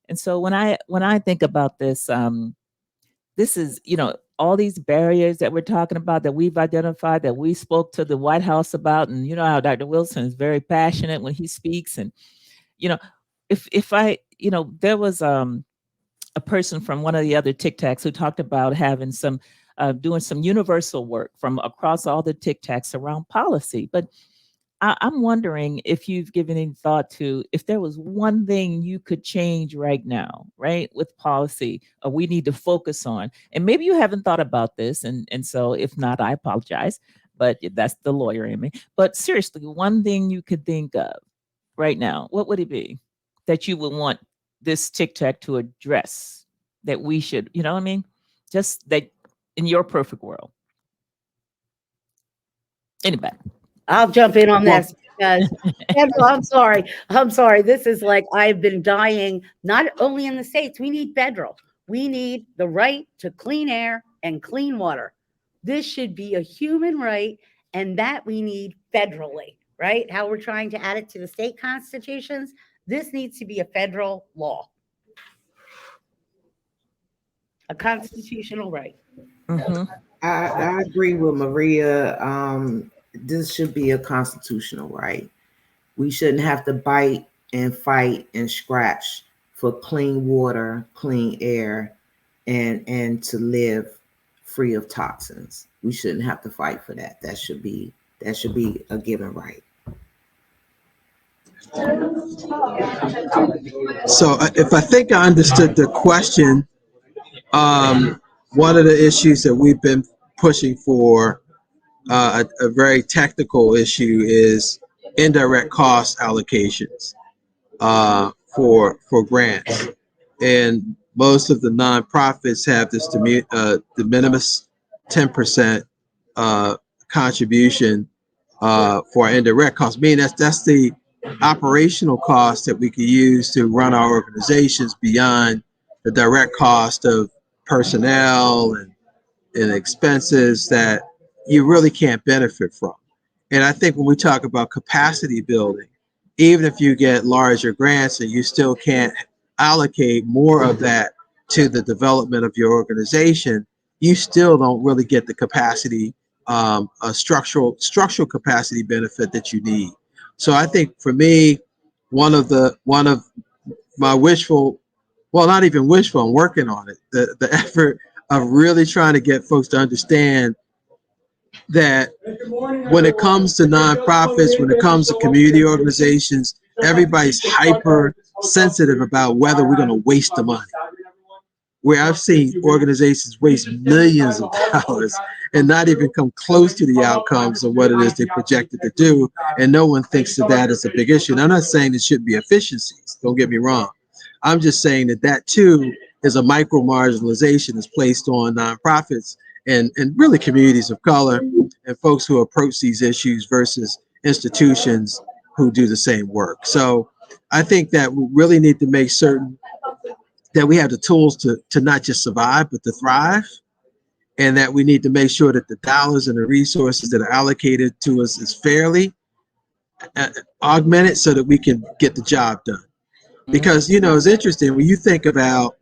And so when I think about this, this is, you know, all these barriers that we're talking about that we've identified, that we spoke to the White House about, and you know how Dr. Wilson is very passionate when he speaks, and you know, if I, you know, there was a person from one of the other TikToks who talked about having some doing some universal work from across all the TikToks around policy. But I'm wondering if you've given any thought to if there was one thing you could change right now, right, with policy, or we need to focus on. And maybe you haven't thought about this, and so if not, I apologize. But that's the lawyer in me. But seriously, one thing you could think of right now, what would it be that you would want this TikTok to address that we should, you know what I mean? Just that in your perfect world. Anybody? I'll jump in on Well, this because federal, I'm sorry. This is like I've been dying, not only in the States, we need federal. We need the right to clean air and clean water. This should be a human right, and that we need federally, right? How we're trying to add it to the state constitutions. This needs to be a federal law, a constitutional right. Mhm. I agree with Maria. This should be a constitutional right. We shouldn't have to bite and fight and scratch for clean water, clean air, and to live free of toxins. We shouldn't have to fight for that. That should be a given right. So if I think I understood the question, one of the issues that we've been pushing for, a very technical issue, is indirect cost allocations for grants. And most of the nonprofits have this de minimis 10% contribution for indirect costs. Meaning that's the operational cost that we could use to run our organizations beyond the direct cost of personnel and expenses that you really can't benefit from. And I think when we talk about capacity building, even if you get larger grants and you still can't allocate more of that to the development of your organization, you still don't really get the capacity, a structural capacity benefit that you need. So I think for me, one of my wishful, well, not even wishful, I'm working on it. The effort of really trying to get folks to understand that when it comes to nonprofits, when it comes to community organizations, everybody's hyper sensitive about whether we're going to waste the money. Where I've seen organizations waste millions of dollars and not even come close to the outcomes of what it is they projected to do, and no one thinks of that as a big issue. And I'm not saying it shouldn't be efficiencies, don't get me wrong. I'm just saying that too is a micro marginalization that's placed on nonprofits and really communities of color and folks who approach these issues versus institutions who do the same work. So I think that we really need to make certain that we have the tools to not just survive, but to thrive. And that we need to make sure that the dollars and the resources that are allocated to us is fairly augmented so that we can get the job done. Because, you know, it's interesting when you think about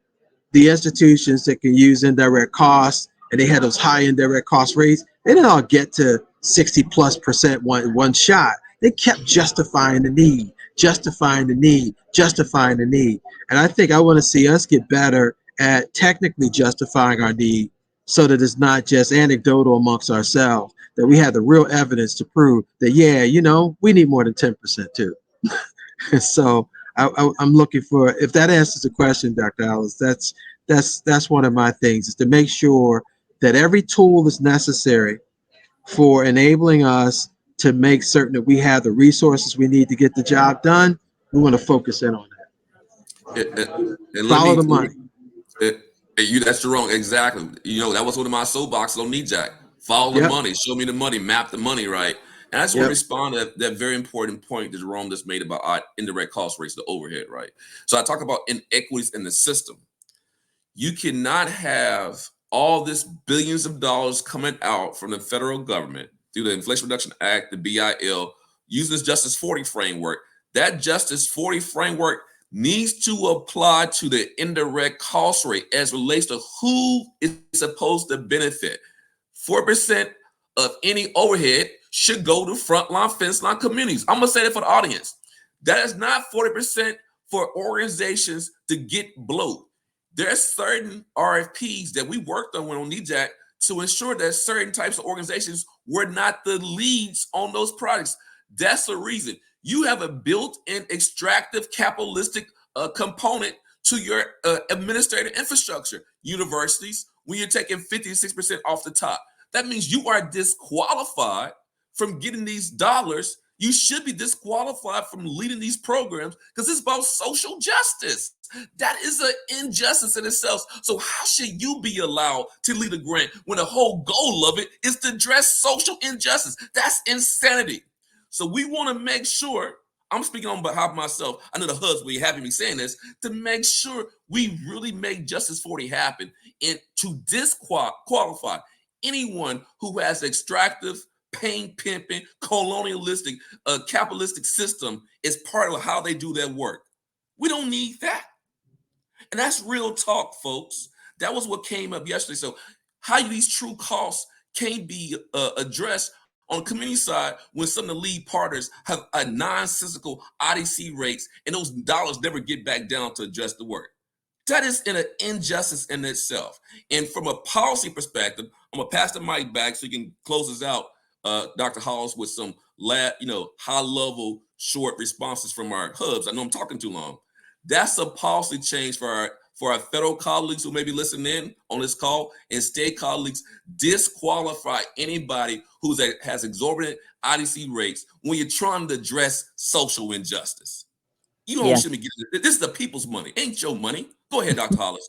the institutions that can use indirect costs and they had those high indirect cost rates, they didn't all get to 60+% one shot. They kept justifying the need, justifying the need, justifying the need. And I think I want to see us get better at technically justifying our need so that it's not just anecdotal amongst ourselves, that we have the real evidence to prove that, yeah, you know, we need more than 10% too. So I'm looking for, if that answers the question, Dr. Alice, that's one of my things, is to make sure that every tool is necessary for enabling us to make certain that we have the resources we need to get the job done. We want to focus in on And let Follow me, the money. that's wrong. Exactly. You know, that was one of my soapboxes on Knee Jack. Follow the Yep. money. Show me the money. Map the money, right? And I just want to Yep. respond to that very important point that Jerome just made about our indirect cost rates, the overhead, right? So I talk about inequities in the system. You cannot have all this billions of dollars coming out from the federal government through the Inflation Reduction Act, the BIL, using this Justice 40 framework. That Justice 40 framework needs to apply to the indirect cost rate as relates to who is supposed to benefit. 4% of any overhead should go to frontline, fence line communities. I'm gonna say that for the audience. That is not 40% for organizations to get bloat. There are certain RFPs that we worked on NEJAC to ensure that certain types of organizations were not the leads on those projects. That's the reason. You have a built-in extractive capitalistic component to your administrative infrastructure. Universities, when you're taking 56% off the top, that means you are disqualified from getting these dollars. You should be disqualified from leading these programs because it's about social justice. That is an injustice in itself. So how should you be allowed to lead a grant when the whole goal of it is to address social injustice? That's insanity. So we want to make sure, I'm speaking on behalf of myself, I know the husband will be happy me saying this, to make sure we really make Justice 40 happen and to disqualify anyone who has extractive, pain pimping, colonialistic, capitalistic system is part of how they do their work. We don't need that. And that's real talk, folks. That was what came up yesterday. So how these true costs can't be addressed on the community side when some of the lead partners have a nonsensical IDC rates and those dollars never get back down to address the work. That is an injustice in itself. And from a policy perspective, I'm gonna pass the mic back so you can close us out, Dr. Halls, with some high-level, short responses from our hubs. I know I'm talking too long. That's a policy change for our federal colleagues who may be listening in on this call, and state colleagues. Disqualify anybody has exorbitant IDC rates when you're trying to address social injustice. You don't should be getting it. This is the people's money, ain't your money. Go ahead, Dr. Hollis.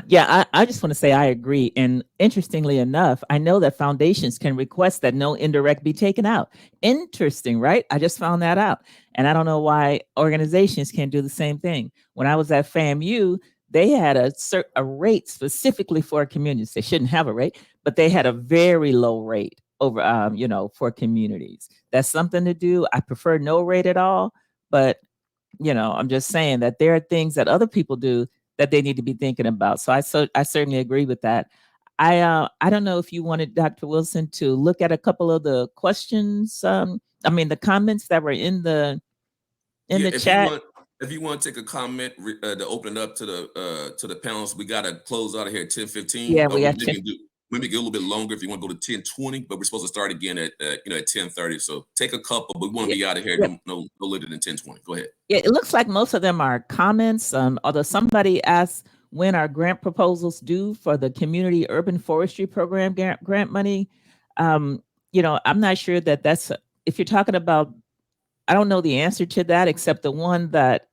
Yeah, I just want to say I agree. And interestingly enough, I know that foundations can request that no indirect be taken out. Interesting, right? I just found that out. And I don't know why organizations can't do the same thing. When I was at FAMU, they had a rate specifically for communities. They shouldn't have a rate, but they had a very low rate over, for communities. That's something to do. I prefer no rate at all, but I'm just saying that there are things that other people do that they need to be thinking about. So I certainly agree with that. I don't know if you wanted Dr. Wilson to look at a couple of the questions. The comments that were in the chat. If you want to take a comment to open it up to the panels, we got to close out of here at 10:15. Yeah, we got maybe get a little bit longer if you want to go to 10:20, but we're supposed to start again at 10:30. So take a couple, but we want to be out of here no later than 10:20. Go ahead. Yeah, it looks like most of them are comments. Although somebody asked when are grant proposals due for the community urban forestry program grant money. I'm not sure that's if you're talking about. I don't know the answer to that except the one that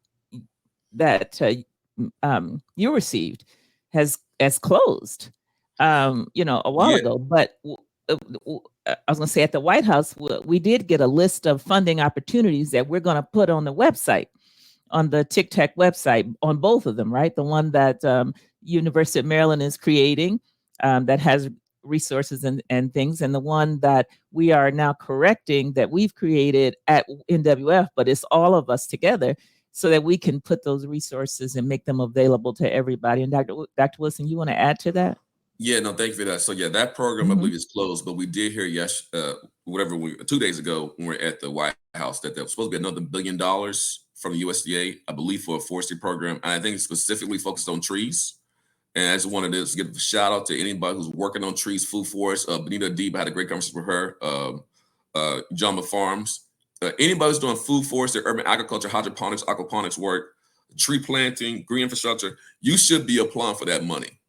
you received has closed. A while ago, but I was going to say at the White House, we did get a list of funding opportunities that we're going to put on the website, on the TICTAC website, on both of them, right? The one that University of Maryland is creating that has resources and things, and the one that we are now correcting that we've created at NWF, but it's all of us together so that we can put those resources and make them available to everybody. And Dr. Wilson, you want to add to that? Yeah, no, thank you for that. So yeah, that program I believe is closed, but we did hear 2 days ago when we were at the White House that there was supposed to be another $1 billion from the USDA, I believe, for a forestry program, and I think it's specifically focused on trees. And I just wanted to give a shout out to anybody who's working on trees, food forests. Benita Deeb, I had a great conversation with her. Jamba Farms. Anybody who's doing food forestry, urban agriculture, hydroponics, aquaponics work, tree planting, green infrastructure, you should be applying for that money.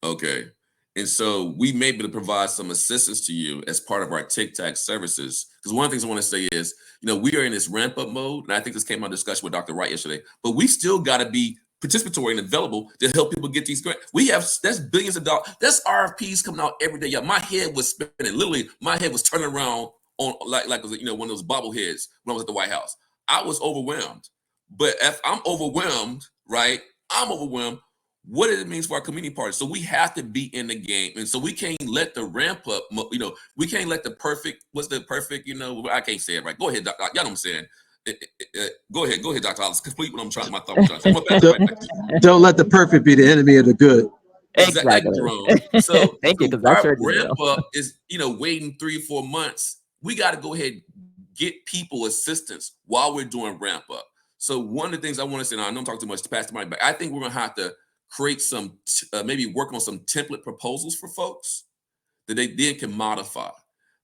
Okay. And so we may be able to provide some assistance to you as part of our TICTAC services. Because one of the things I want to say is, we are in this ramp up mode. And I think this came out of discussion with Dr. Wright yesterday, but we still got to be participatory and available to help people get these grants. That's billions of dollars. That's RFPs coming out every day. Yeah, my head was spinning. Literally, my head was turning around on like one of those bobbleheads when I was at the White House. I was overwhelmed. But if I'm overwhelmed, right? I'm overwhelmed. What it means for our community partners. So we have to be in the game. And so we can't let the ramp up, we can't let the perfect, I can't say it right. Go ahead, Doc. Y'all know what I'm saying. Go ahead, Dr. Hollis. Complete what my thought was trying to say. I'm gonna pass it right back to you. Don't let the perfect be the enemy of the good. Exactly. Thank you, Exactly. Jerome. So, Thank you, because that's our heard the ramp deal. up is, waiting 3 or 4 months. We got to go ahead and get people assistance while we're doing ramp up. So one of the things I want to say, now I know I'm talking too much to pass the mic, but I think we're going to have to create some, maybe work on some template proposals for folks that they then can modify.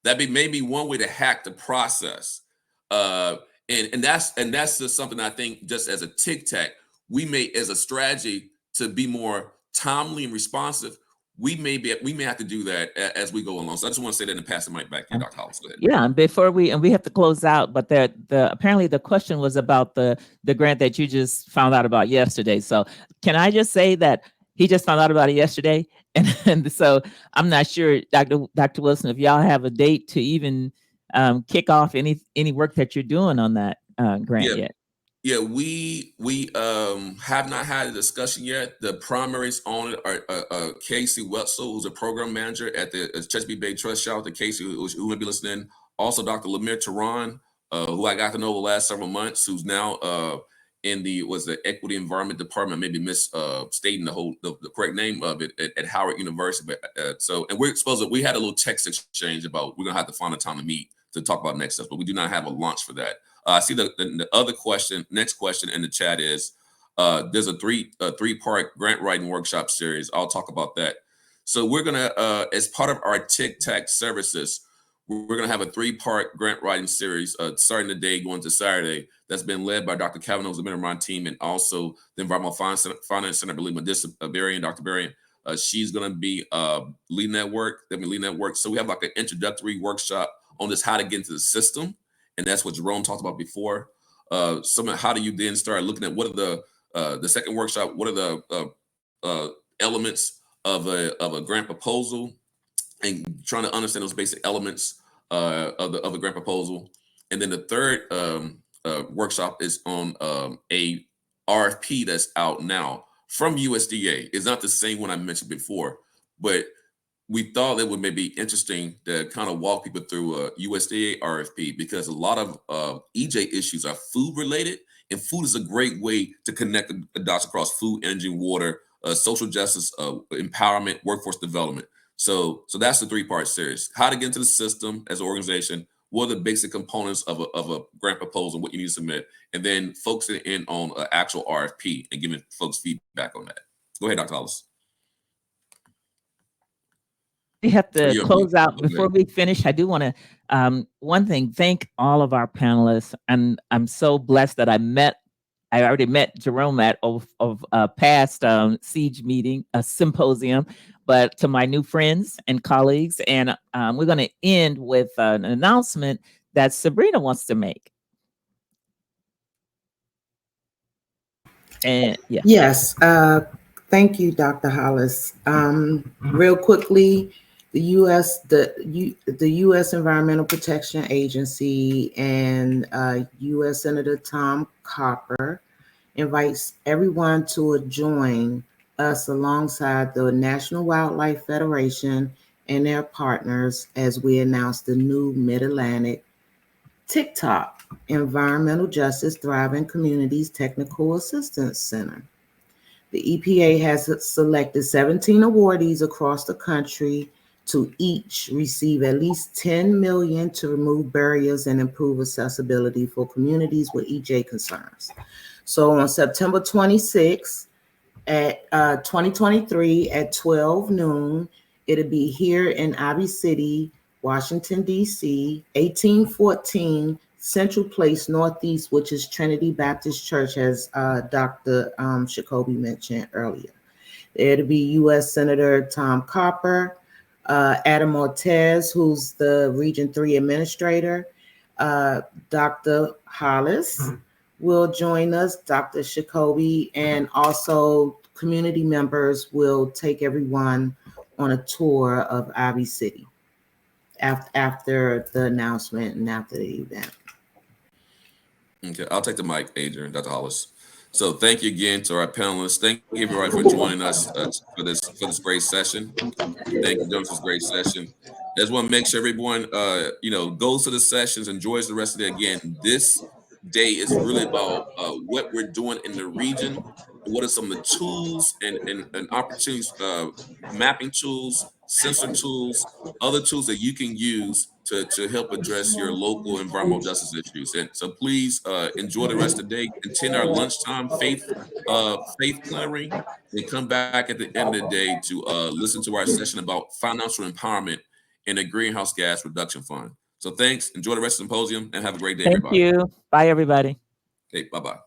That'd be maybe one way to hack the process. And that's just something I think, just as a tic tac, we may, as a strategy to be more timely and responsive, we may have to do that as we go along. So I just want to say that and pass the mic back to you, Dr. Hollis. Go ahead. Yeah, and before we have to close out, but apparently the question was about the grant that you just found out about yesterday. So can I just say that he just found out about it yesterday, and so I'm not sure, Dr. Wilson, if y'all have a date to even kick off any work that you're doing on that grant yet. Yeah, we have not had a discussion yet. The primaries on it are Casey Wetzel, who's a program manager at the Chesapeake Bay Trust. Shout out to Casey, who may be listening. Also, Dr. Lemire Tehran, who I got to know over the last several months, who's now in the Equity Environment Department. Maybe misstating the correct name of it at Howard University. But and we had a little text exchange about we're gonna have to find a time to meet to talk about next steps, but we do not have a launch for that. I see the other question. Next question in the chat is there's a three-part grant writing workshop series. I'll talk about that. So we're gonna, as part of our Tic Tac services, we're gonna have a 3-part grant writing series starting today, going to Saturday. That's been led by Dr. Kavanaugh's Minimum team, and also the Environmental Finance Center, Melissa Berrien, Dr. Berrien. She's gonna be leading that work. They've been leading that work. So we have like an introductory workshop on this, how to get into the system. And that's what Jerome talked about before. How do you then start looking at what are the second workshop? What are the elements of a grant proposal, and trying to understand those basic elements of a grant proposal. And then the third workshop is on a RFP that's out now from USDA. It's not the same one I mentioned before, but we thought it would maybe interesting to kind of walk people through a USDA RFP, because a lot of EJ issues are food related, and food is a great way to connect the dots across food, energy, water, social justice, empowerment, workforce development. So that's the 3-part series. How to get into the system as an organization, what are the basic components of a grant proposal, what you need to submit, and then focusing in on an actual RFP and giving folks feedback on that. Go ahead, Dr. Hollis. We have to close out. Before we finish, I do want to, one thing, thank all of our panelists. And I'm so blessed that I already met Jerome at past Siege meeting, a symposium, but to my new friends and colleagues. And we're going to end with an announcement that Sabrina wants to make. And yeah. Yes. Thank you, Dr. Hollis. Real quickly, the U.S. Environmental Protection Agency and U.S. Senator Tom Copper invites everyone to join us alongside the National Wildlife Federation and their partners as we announce the new Mid-Atlantic TikTok Environmental Justice Thriving Communities Technical Assistance Center. The EPA has selected 17 awardees across the country to each receive at least $10 million to remove barriers and improve accessibility for communities with EJ concerns. So on September 26th at 2023 at 12 noon, it'll be here in Ivy City, Washington, D.C., 1814 Central Place Northeast, which is Trinity Baptist Church, as Dr. Jacoby mentioned earlier. It'll be U.S. Senator Tom Copper, Adam Ortez, who's the Region 3 Administrator, Dr. Hollis will join us, Dr. Jacoby, and also community members will take everyone on a tour of Ivy City. after the announcement and after the event. Okay, I'll take the mic, Adrian, Dr. Hollis. So thank you again to our panelists. Thank you everybody for joining us for this great session. Thank you, Jones. This great session. I just want to make sure everyone, goes to the sessions, enjoys the rest of the day. Again, this day is really about what we're doing in the region. What are some of the tools and opportunities, mapping tools, sensor tools, other tools that you can use to help address your local environmental justice issues. And so please enjoy the rest of the day. Attend our lunchtime faith plenary, and come back at the end of the day to listen to our session about financial empowerment in a greenhouse gas reduction fund. So thanks. Enjoy the rest of the symposium and have a great day, Thank everybody. you. Bye, everybody. Okay, bye-bye.